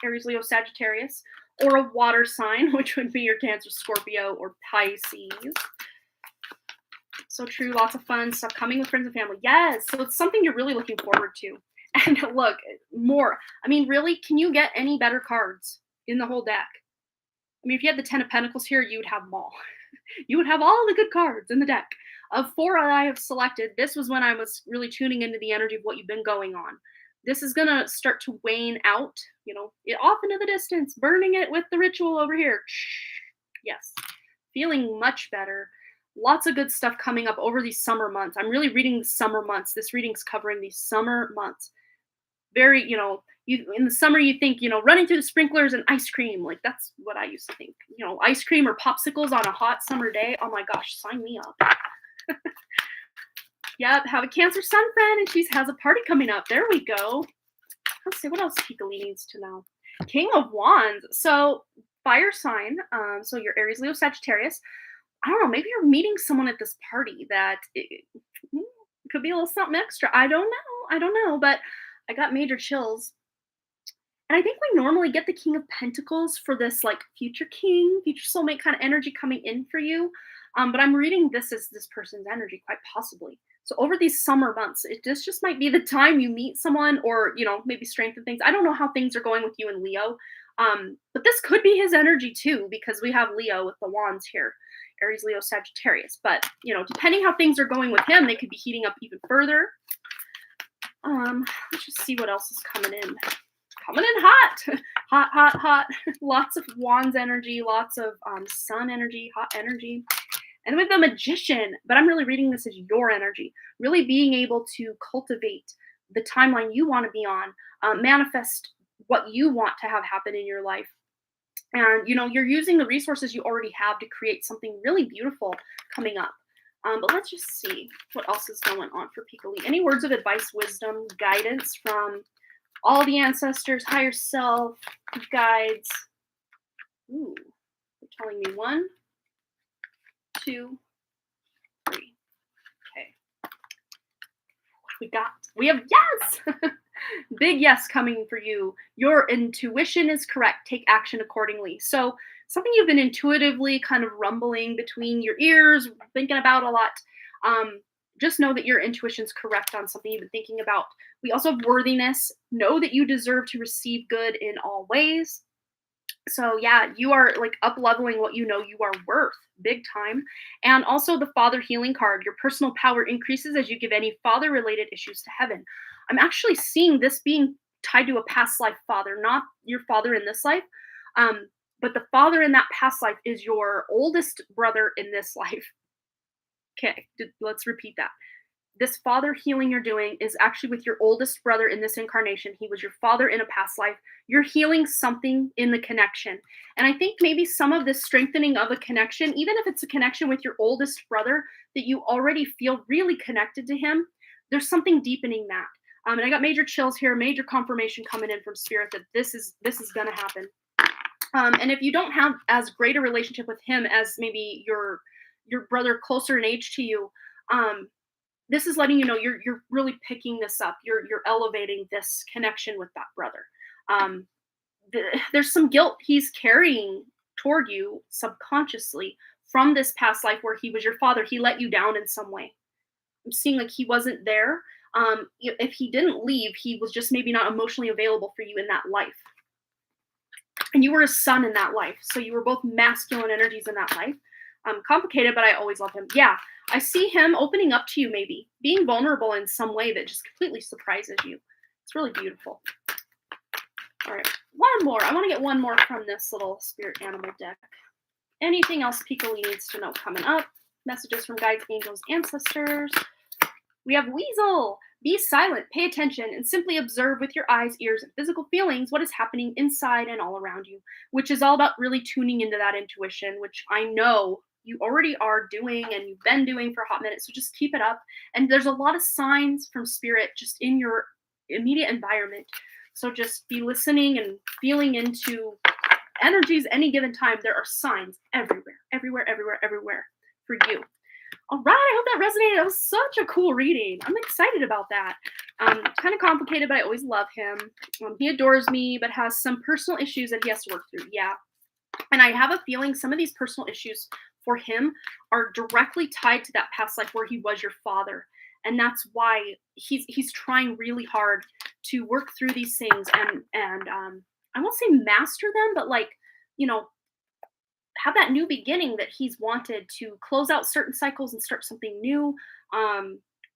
Aries, Leo, Sagittarius, or a water sign, which would be your Cancer, Scorpio, or Pisces. So true, lots of fun stuff coming with friends and family. Yes, so it's something you're really looking forward to. And look, more. I mean, really, can you get any better cards in the whole deck? I mean, if you had the 10 of Pentacles here, you would have them all. You would have all the good cards in the deck. Of 4 that I have selected, this was when I was really tuning into the energy of what you've been going on. This is going to start to wane out, it off into the distance, burning it with the ritual over here. Yes, feeling much better. Lots of good stuff coming up over these summer months. I'm really reading the summer months. This reading's covering these summer months. Very, you in the summer, you think, running through the sprinklers and ice cream. Like, that's what I used to think. Ice cream or popsicles on a hot summer day. Oh my gosh, sign me up. Yep, have a Cancer sun friend, and she has a party coming up. There we go. Let's see, what else Picoli needs to know. King of Wands. So, fire sign. So, you're Aries, Leo, Sagittarius. I don't know, maybe you're meeting someone at this party that could be a little something extra. I don't know, but I got major chills. And I think we normally get the King of Pentacles for this like future king, future soulmate kind of energy coming in for you. But I'm reading this as this person's energy, quite possibly. So over these summer months, this just might be the time you meet someone or, maybe strengthen things. I don't know how things are going with you and Leo. But this could be his energy too, because we have Leo with the wands here. Aries, Leo, Sagittarius. But, depending how things are going with him, they could be heating up even further. Let's just see what else is coming in. Coming in hot. Hot. Lots of wands energy, lots of sun energy, hot energy. And with the Magician, but I'm really reading this as your energy. Really being able to cultivate the timeline you want to be on, manifest what you want to have happen in your life. And, you're using the resources you already have to create something really beautiful coming up. But let's just see what else is going on for Picoli. Any words of advice, wisdom, guidance from all the ancestors, higher self, guides? Ooh, they're telling me 1, 2, 3. Okay. We have yes! Big yes coming for you. Your intuition is correct. Take action accordingly. So, something you've been intuitively kind of rumbling between your ears, thinking about a lot. Um, just know that your intuition's correct on something you've been thinking about. We also have worthiness. Know that you deserve to receive good in all ways. So yeah, you are like up leveling what you know you are worth, big time. And also the father healing card. Your personal power increases as you give any father related issues to heaven. I'm actually seeing this being tied to a past life father, not your father in this life. Um, but the father in that past life is your oldest brother in this life. Okay, let's repeat that. This father healing you're doing is actually with your oldest brother in this incarnation. He was your father in a past life. You're healing something in the connection. And I think maybe some of this strengthening of a connection, even if it's a connection with your oldest brother, that you already feel really connected to him, there's something deepening that. And I got major chills here, major confirmation coming in from spirit that this is going to happen. And if you don't have as great a relationship with him as maybe your brother closer in age to you, this is letting you know you're really picking this up. You're elevating this connection with that brother. Um, there's some guilt he's carrying toward you subconsciously from this past life where he was your father. He let you down in some way. I'm seeing like he wasn't there. If he didn't leave, he was just maybe not emotionally available for you in that life. And you were a son in that life. So you were both masculine energies in that life. Complicated, but I always love him. Yeah, I see him opening up to you, maybe being vulnerable in some way that just completely surprises you. It's really beautiful. All right, one more. I want to get one more from this little spirit animal deck. Anything else Piccoli needs to know coming up? Messages from guides, angels, ancestors. We have Weasel. Be silent, pay attention, and simply observe with your eyes, ears, and physical feelings what is happening inside and all around you, which is all about really tuning into that intuition, which I know you already are doing and you've been doing for a hot minute. So just keep it up. And there's a lot of signs from spirit just in your immediate environment. So just be listening and feeling into energies any given time. There are signs everywhere for you. All right, I hope that resonated. That was such a cool reading. I'm excited about that. Kind of complicated, but I always love him. He adores me, but has some personal issues that he has to work through. Yeah. And I have a feeling some of these personal issues for him are directly tied to that past life where he was your father. And that's why he's trying really hard to work through these things and I won't say master them, but like, you know, have that new beginning that he's wanted to close out certain cycles and start something new.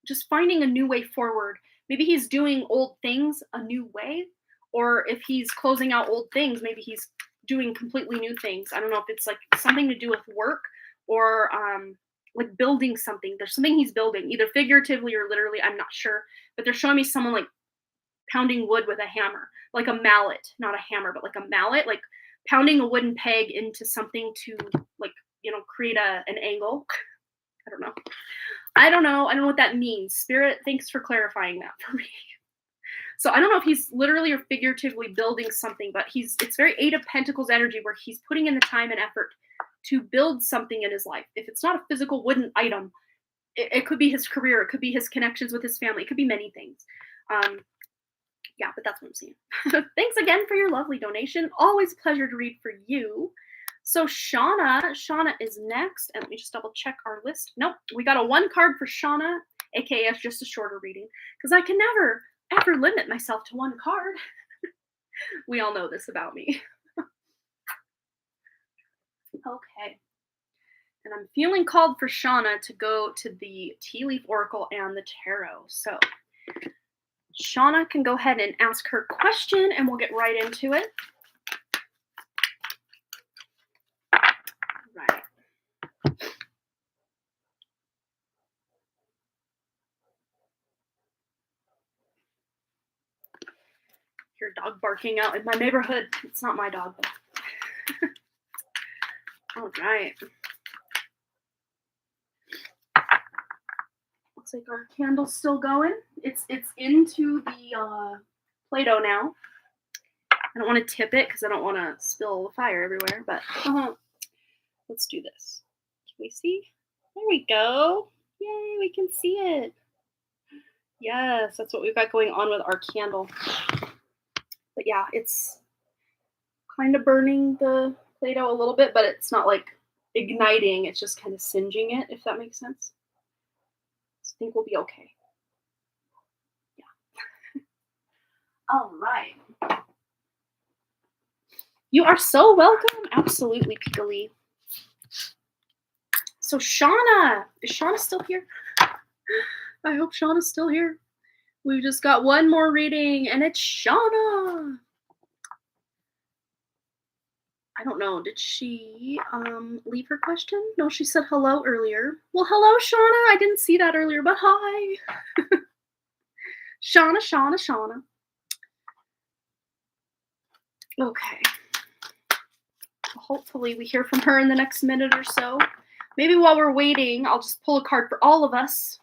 Just finding a new way forward. Maybe he's doing old things a new way, or if he's closing out old things, maybe he's doing completely new things. I don't know if it's like something to do with work or like building something. There's something he's building, either figuratively or literally. I'm not sure, but they're showing me someone like pounding wood with a hammer, like a mallet, not a hammer, but like a mallet, like pounding a wooden peg into something to like, you know, create an angle. I don't know. I don't know what that means. Spirit, thanks for clarifying that for me. So I don't know if he's literally or figuratively building something, but it's very Eight of Pentacles energy where he's putting in the time and effort to build something in his life. If it's not a physical wooden item, it could be his career, it could be his connections with his family, it could be many things. Yeah, but that's what I'm seeing. Thanks again for your lovely donation. Always a pleasure to read for you. So Shauna is next. And let me just double check our list. Nope, we got a one card for Shauna, aka it's just a shorter reading, because I can never, ever limit myself to one card. We all know this about me. Okay. And I'm feeling called for Shauna to go to the Tea Leaf Oracle and the Tarot. So Shauna can go ahead and ask her question and we'll get right into it. Right. Hear dog barking out in my neighborhood. It's not my dog, though. All right. Looks like our candle's still going. It's into the Play-Doh now. I don't want to tip it because I don't want to spill the fire everywhere, but let's do this. Can we see? There we go. Yay, we can see it. Yes, that's what we've got going on with our candle. But yeah, it's kind of burning the Play-Doh a little bit, but it's not like igniting, it's just kind of singeing it, if that makes sense. So I think we'll be okay. Yeah. All right. You are so welcome. Absolutely, Pikalee. So Shauna, is Shauna still here? I hope Shauna's still here. We've just got one more reading, and it's Shauna. I don't know. Did she leave her question? No, she said hello earlier. Well, hello, Shauna. I didn't see that earlier, but hi. Shauna. Okay. Hopefully we hear from her in the next minute or so. Maybe while we're waiting, I'll just pull a card for all of us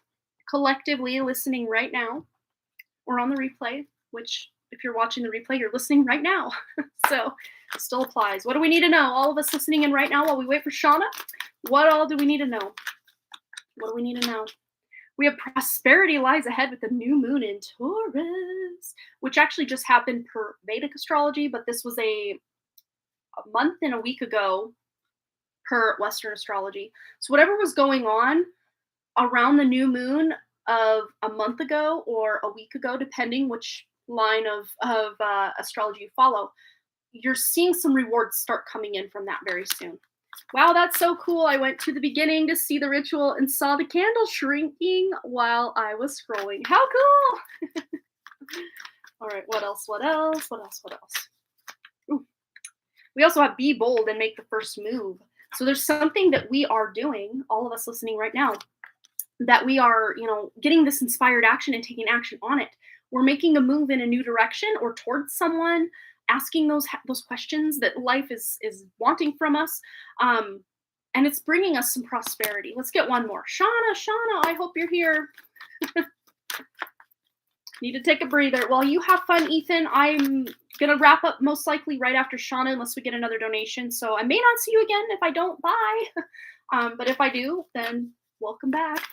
collectively listening right now or on the replay, which if you're watching the replay, you're listening right now. So still applies. What do we need to know? All of us listening in right now while we wait for Shauna, what all do we need to know? What do we need to know? We have prosperity lies ahead with the new moon in Taurus, which actually just happened per Vedic astrology, but this was a month and a week ago per Western astrology. So whatever was going on around the new moon of a month ago or a week ago, depending which line of astrology you follow, you're seeing some rewards start coming in from that very soon. Wow, that's so cool. I went to the beginning to see the ritual and saw the candle shrinking while I was scrolling. How cool! All right, what else? Ooh. We also have be bold and make the first move. So there's something that we are doing, all of us listening right now, that we are, getting this inspired action and taking action on it. We're making a move in a new direction or towards someone, asking those questions that life is wanting from us, and it's bringing us some prosperity. Let's get one more. Shauna, I hope you're here. Need to take a breather. Well, you have fun, Ethan. I'm gonna wrap up most likely right after Shauna, unless we get another donation. So I may not see you again if I don't. Bye. But if I do, then welcome back.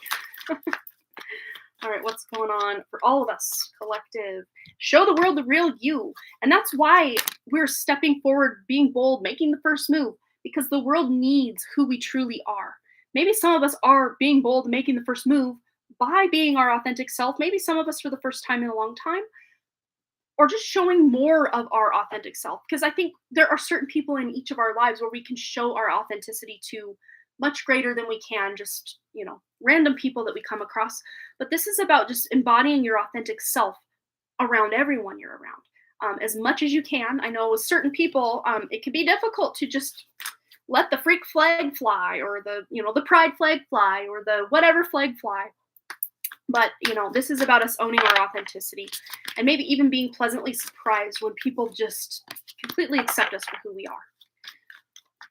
All right, what's going on for all of us? Collective. Show the world the real you. And that's why we're stepping forward, being bold, making the first move, because the world needs who we truly are. Maybe some of us are being bold, making the first move by being our authentic self. Maybe some of us for the first time in a long time, or just showing more of our authentic self. Because I think there are certain people in each of our lives where we can show our authenticity to much greater than we can just, random people that we come across. But this is about just embodying your authentic self around everyone you're around, as much as you can. I know with certain people, it can be difficult to just let the freak flag fly, or the pride flag fly, or the whatever flag fly. But, this is about us owning our authenticity and maybe even being pleasantly surprised when people just completely accept us for who we are.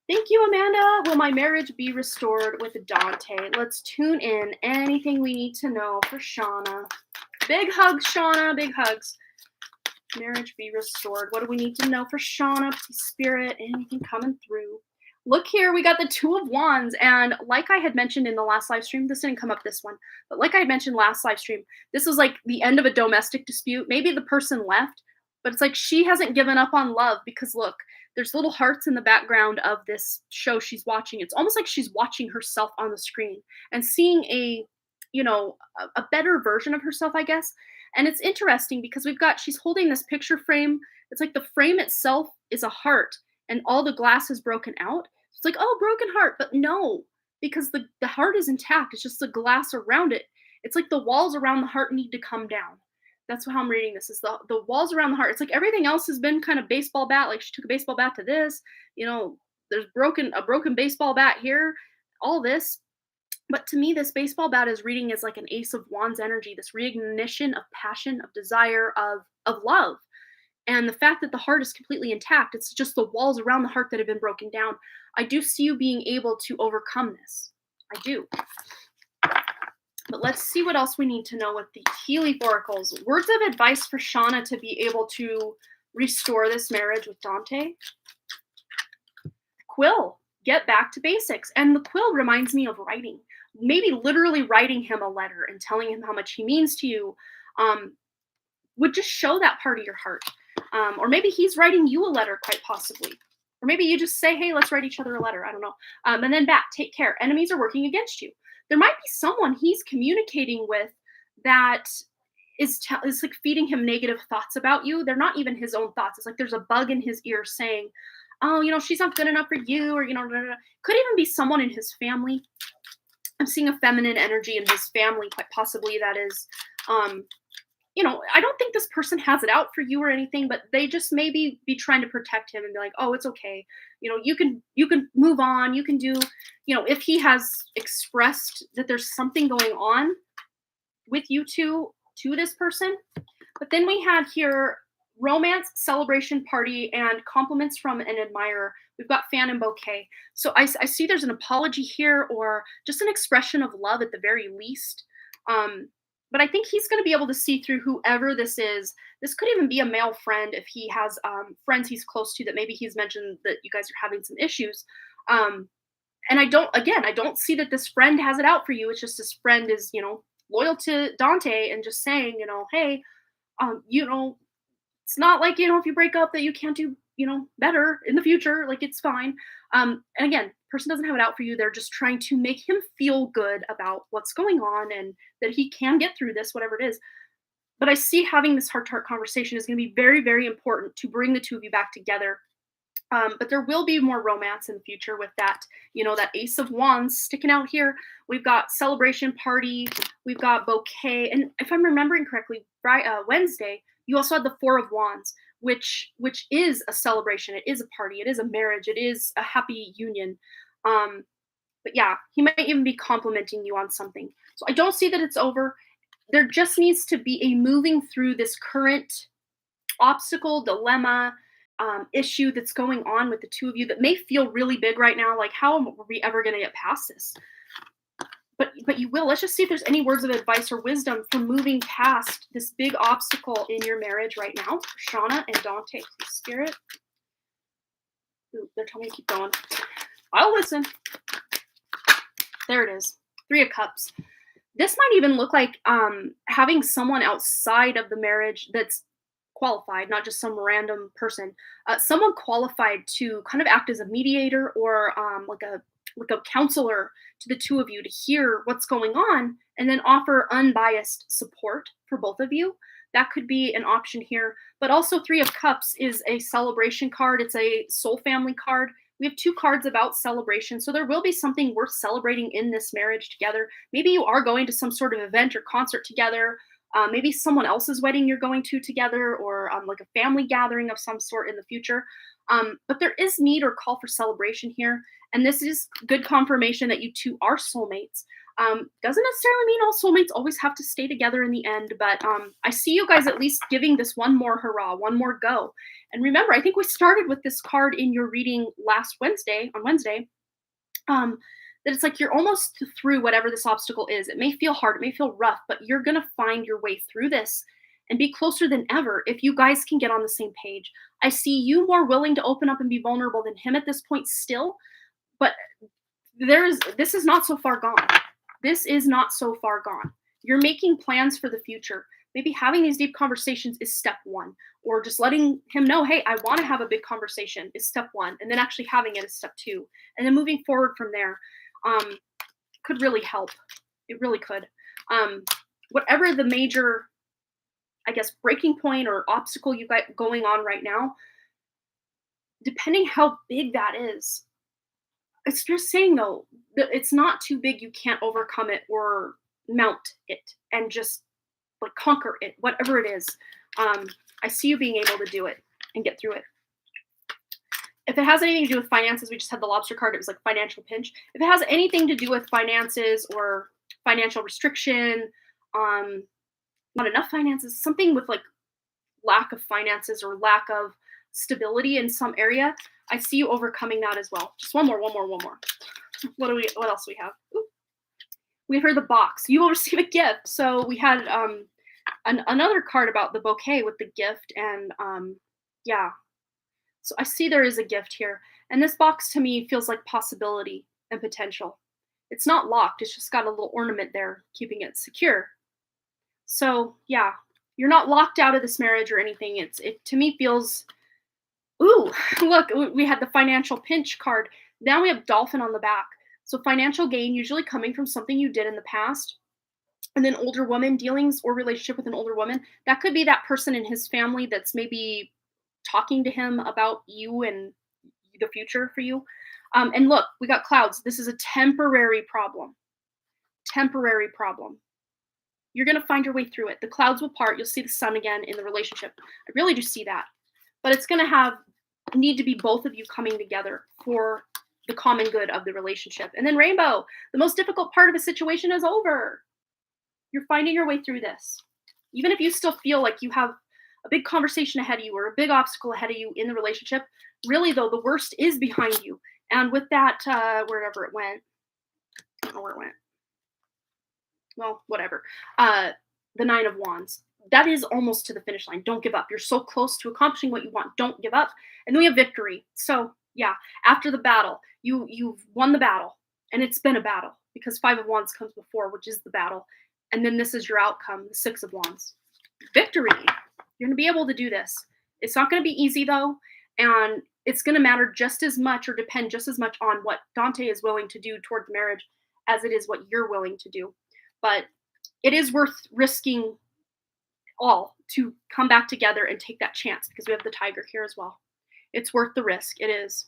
Thank you, Amanda. Will my marriage be restored with Dante? Let's tune in. Anything we need to know for Shauna. Big hugs, Shauna. Big hugs. Marriage be restored. What do we need to know for Shauna? Spirit, anything coming through? Look here, we got the Two of Wands. And like I had mentioned in the last live stream, this didn't come up this one, but like I had mentioned last live stream, this was like the end of a domestic dispute. Maybe the person left, but it's like she hasn't given up on love, because look, there's little hearts in the background of this show she's watching. It's almost like she's watching herself on the screen and seeing a better version of herself, I guess. And it's interesting because she's holding this picture frame. It's like the frame itself is a heart and all the glass is broken out. It's like, oh, broken heart. But no, because the heart is intact. It's just the glass around it. It's like the walls around the heart need to come down. That's how I'm reading this, is the walls around the heart. It's like everything else has been kind of baseball bat. Like she took a baseball bat to this, there's a broken baseball bat here, all this. But to me, this baseball bat is reading as like an Ace of Wands energy, this reignition of passion, of desire, of love. And the fact that the heart is completely intact, it's just the walls around the heart that have been broken down. I do see you being able to overcome this. I do. But let's see what else we need to know with the Healy oracles. Words of advice for Shauna to be able to restore this marriage with Dante. Quill, get back to basics. And the quill reminds me of writing. Maybe literally writing him a letter and telling him how much he means to you. would just show that part of your heart. Or maybe he's writing you a letter, quite possibly. Or maybe you just say, hey, let's write each other a letter. I don't know. And then back, take care. Enemies are working against you. There might be someone he's communicating with that is like feeding him negative thoughts about you. They're not even his own thoughts. It's like there's a bug in his ear saying, oh, she's not good enough for you, or, blah, blah, blah. Could even be someone in his family. I'm seeing a feminine energy in his family, quite possibly that is, I don't think this person has it out for you or anything, but they just maybe be trying to protect him and be like, oh, it's okay. You can move on. You can do, if he has expressed that there's something going on with you two to this person. But then we had here romance, celebration, party, and compliments from an admirer. We've got fan and bouquet. So I see there's an apology here or just an expression of love at the very least. But I think he's going to be able to see through whoever this is. This could even be a male friend if he has friends he's close to that maybe he's mentioned that you guys are having some issues. And I don't see that this friend has it out for you. It's just this friend is, loyal to Dante and just saying, hey, it's not like, if you break up that you can't do, better in the future. Like, it's fine. And again, person doesn't have it out for you. They're just trying to make him feel good about what's going on and that he can get through this, whatever it is. But I see having this heart-to-heart conversation is going to be very, very important to bring the two of you back together. But there will be more romance in the future with that, that Ace of Wands sticking out here. We've got celebration, party, we've got bouquet. And if I'm remembering correctly, Wednesday, you also had the Four of Wands, which is a celebration. It is a party. It is a marriage. It is a happy union. But yeah, he might even be complimenting you on something. So I don't see that it's over. There just needs to be a moving through this current obstacle, dilemma, issue that's going on with the two of you that may feel really big right now. Like, how are we ever going to get past this? But you will. Let's just see if there's any words of advice or wisdom for moving past this big obstacle in your marriage right now. Shauna and Dante, please, Spirit. Ooh, they're telling me to keep going. I'll listen. There it is. Three of Cups. This might even look like having someone outside of the marriage that's qualified, not just some random person, someone qualified to kind of act as a mediator or like a counselor to the two of you to hear what's going on and then offer unbiased support for both of you. That could be an option here. But also Three of Cups is a celebration card. It's a soul family card. We have two cards about celebration. So there will be something worth celebrating in this marriage together. Maybe you are going to some sort of event or concert together. Maybe someone else's wedding you're going to together, or like a family gathering of some sort in the future. But there is need or call for celebration here. And this is good confirmation that you two are soulmates. Doesn't necessarily mean all soulmates always have to stay together in the end, but I see you guys at least giving this one more hurrah, one more go. And remember, I think we started with this card in your reading on Wednesday, that it's like you're almost through whatever this obstacle is. It may feel hard, it may feel rough, but you're going to find your way through this and be closer than ever if you guys can get on the same page. I see you more willing to open up and be vulnerable than him at this point still, but this is not so far gone. This is not so far gone. You're making plans for the future. Maybe having these deep conversations is step one, or just letting him know, hey, I want to have a big conversation is step one, and then actually having it is step two, and then moving forward from there could really help. It really could. Whatever the major, I guess, breaking point or obstacle you got going on right now, depending how big that is, it's just saying, though, that it's not too big you can't overcome it or mount it and just like conquer it, whatever it is. I see you being able to do it and get through it. If it has anything to do with finances, we just had the lobster card. It was like financial pinch. If it has anything to do with finances or financial restriction, not enough finances, something with like lack of finances or lack of stability in some area, I see you overcoming that as well. Just one more. What else do we have? Ooh. We heard the box. You will receive a gift. So we had another card about the bouquet with the gift, and yeah. So I see there is a gift here. And this box to me feels like possibility and potential. It's not locked. It's just got a little ornament there, keeping it secure. So yeah, You're not locked out of this marriage or anything. It to me feels, ooh, look, we had the financial pinch card. Now we have dolphin on the back. So financial gain usually coming from something you did in the past. And then older woman dealings or relationship with an older woman. That could be that person in his family that's maybe talking to him about you and the future for you. And look, we got clouds. This is a temporary problem. Temporary problem. You're going to find your way through it. The clouds will part. You'll see the sun again in the relationship. I really do see that. But it's going to need to be both of you coming together for the common good of the relationship. And then rainbow, the most difficult part of a situation is over. You're finding your way through this. Even if you still feel like you have a big conversation ahead of you or a big obstacle ahead of you in the relationship, really though, the worst is behind you. And with that, wherever it went, I don't know where it went. Well, whatever. The 9 of Wands. That is almost to the finish line. Don't give up. You're so close to accomplishing what you want. Don't give up. And then we have victory. So yeah, after the battle, you've won the battle. And it's been a battle because 5 of Wands comes before, which is the battle. And then this is your outcome, the 6 of Wands. Victory. You're going to be able to do this. It's not going to be easy though. And it's going to matter just as much or depend just as much on what Dante is willing to do toward the marriage as it is what you're willing to do. But it is worth risking all to come back together and take that chance because we have the tiger here as well. It's worth the risk. It is.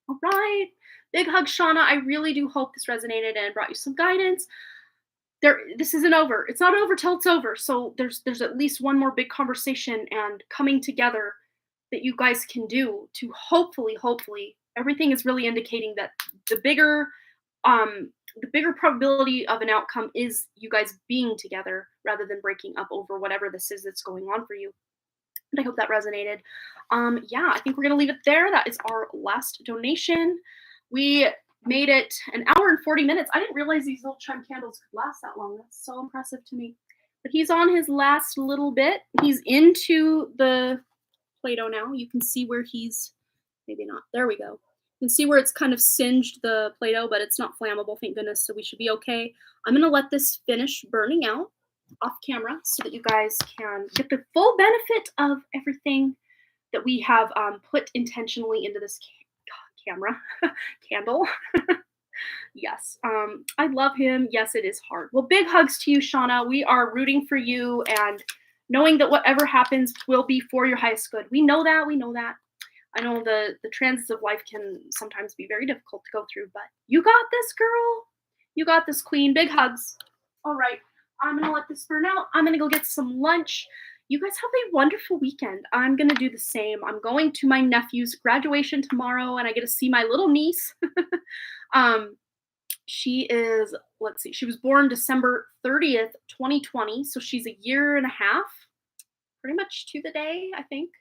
All right. Big hug, Shauna. I really do hope this resonated and brought you some guidance. This isn't over. It's not over till it's over. So there's at least one more big conversation and coming together that you guys can do to hopefully, everything is really indicating that the bigger probability of an outcome is you guys being together rather than breaking up over whatever this is that's going on for you. And I hope that resonated. Yeah, I think we're going to leave it there. That is our last donation. We made it an hour and 40 minutes. I didn't realize these little chime candles could last that long. That's so impressive to me. But he's on his last little bit. He's into the Play-Doh now. You can see where he's, maybe not. There we go. You can see where it's kind of singed the Play-Doh, but it's not flammable, thank goodness, so we should be okay. I'm going to let this finish burning out off camera so that you guys can get the full benefit of everything that we have put intentionally into this candle. Yes, I love him. Yes, it is hard. Well, big hugs to you, Shauna. We are rooting for you and knowing that whatever happens will be for your highest good. We know that. I know the transits of life can sometimes be very difficult to go through, but you got this, girl. You got this, queen. Big hugs. All right, I'm going to let this burn out. I'm going to go get some lunch. You guys have a wonderful weekend. I'm going to do the same. I'm going to my nephew's graduation tomorrow, and I get to see my little niece. She is, let's see, she was born December 30th, 2020, so she's a year and a half, pretty much to the day, I think.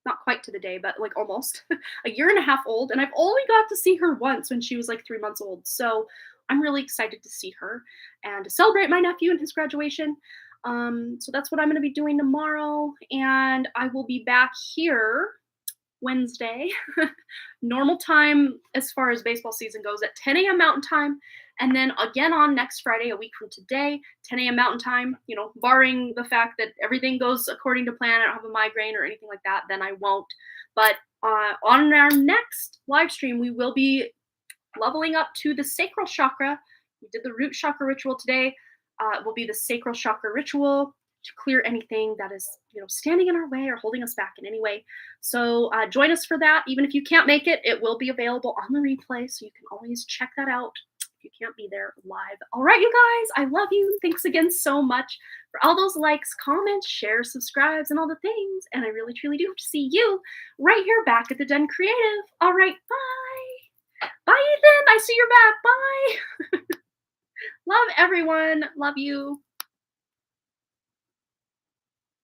Not quite to the day, but like almost. A year and a half old, and I've only got to see her once when she was like 3 months old, so I'm really excited to see her and to celebrate my nephew and his graduation. So that's what I'm going to be doing tomorrow, and I will be back here Wednesday, normal time as far as baseball season goes, at 10 a.m. Mountain Time, and then again on next Friday, a week from today, 10 a.m. Mountain Time, barring the fact that everything goes according to plan, I don't have a migraine or anything like that, then I won't. But on our next live stream, we will be leveling up to the sacral chakra. We did the root chakra ritual today. It will be the sacral chakra ritual to clear anything that is, standing in our way or holding us back in any way. So join us for that. Even if you can't make it, it will be available on the replay, so you can always check that out if you can't be there live. All right, you guys, I love you. Thanks again so much for all those likes, comments, shares, subscribes, and all the things. And I really, truly do hope to see you right here back at the Den Creative. All right, bye. Bye, Ethan. I see you're back. Bye. Love everyone. Love you.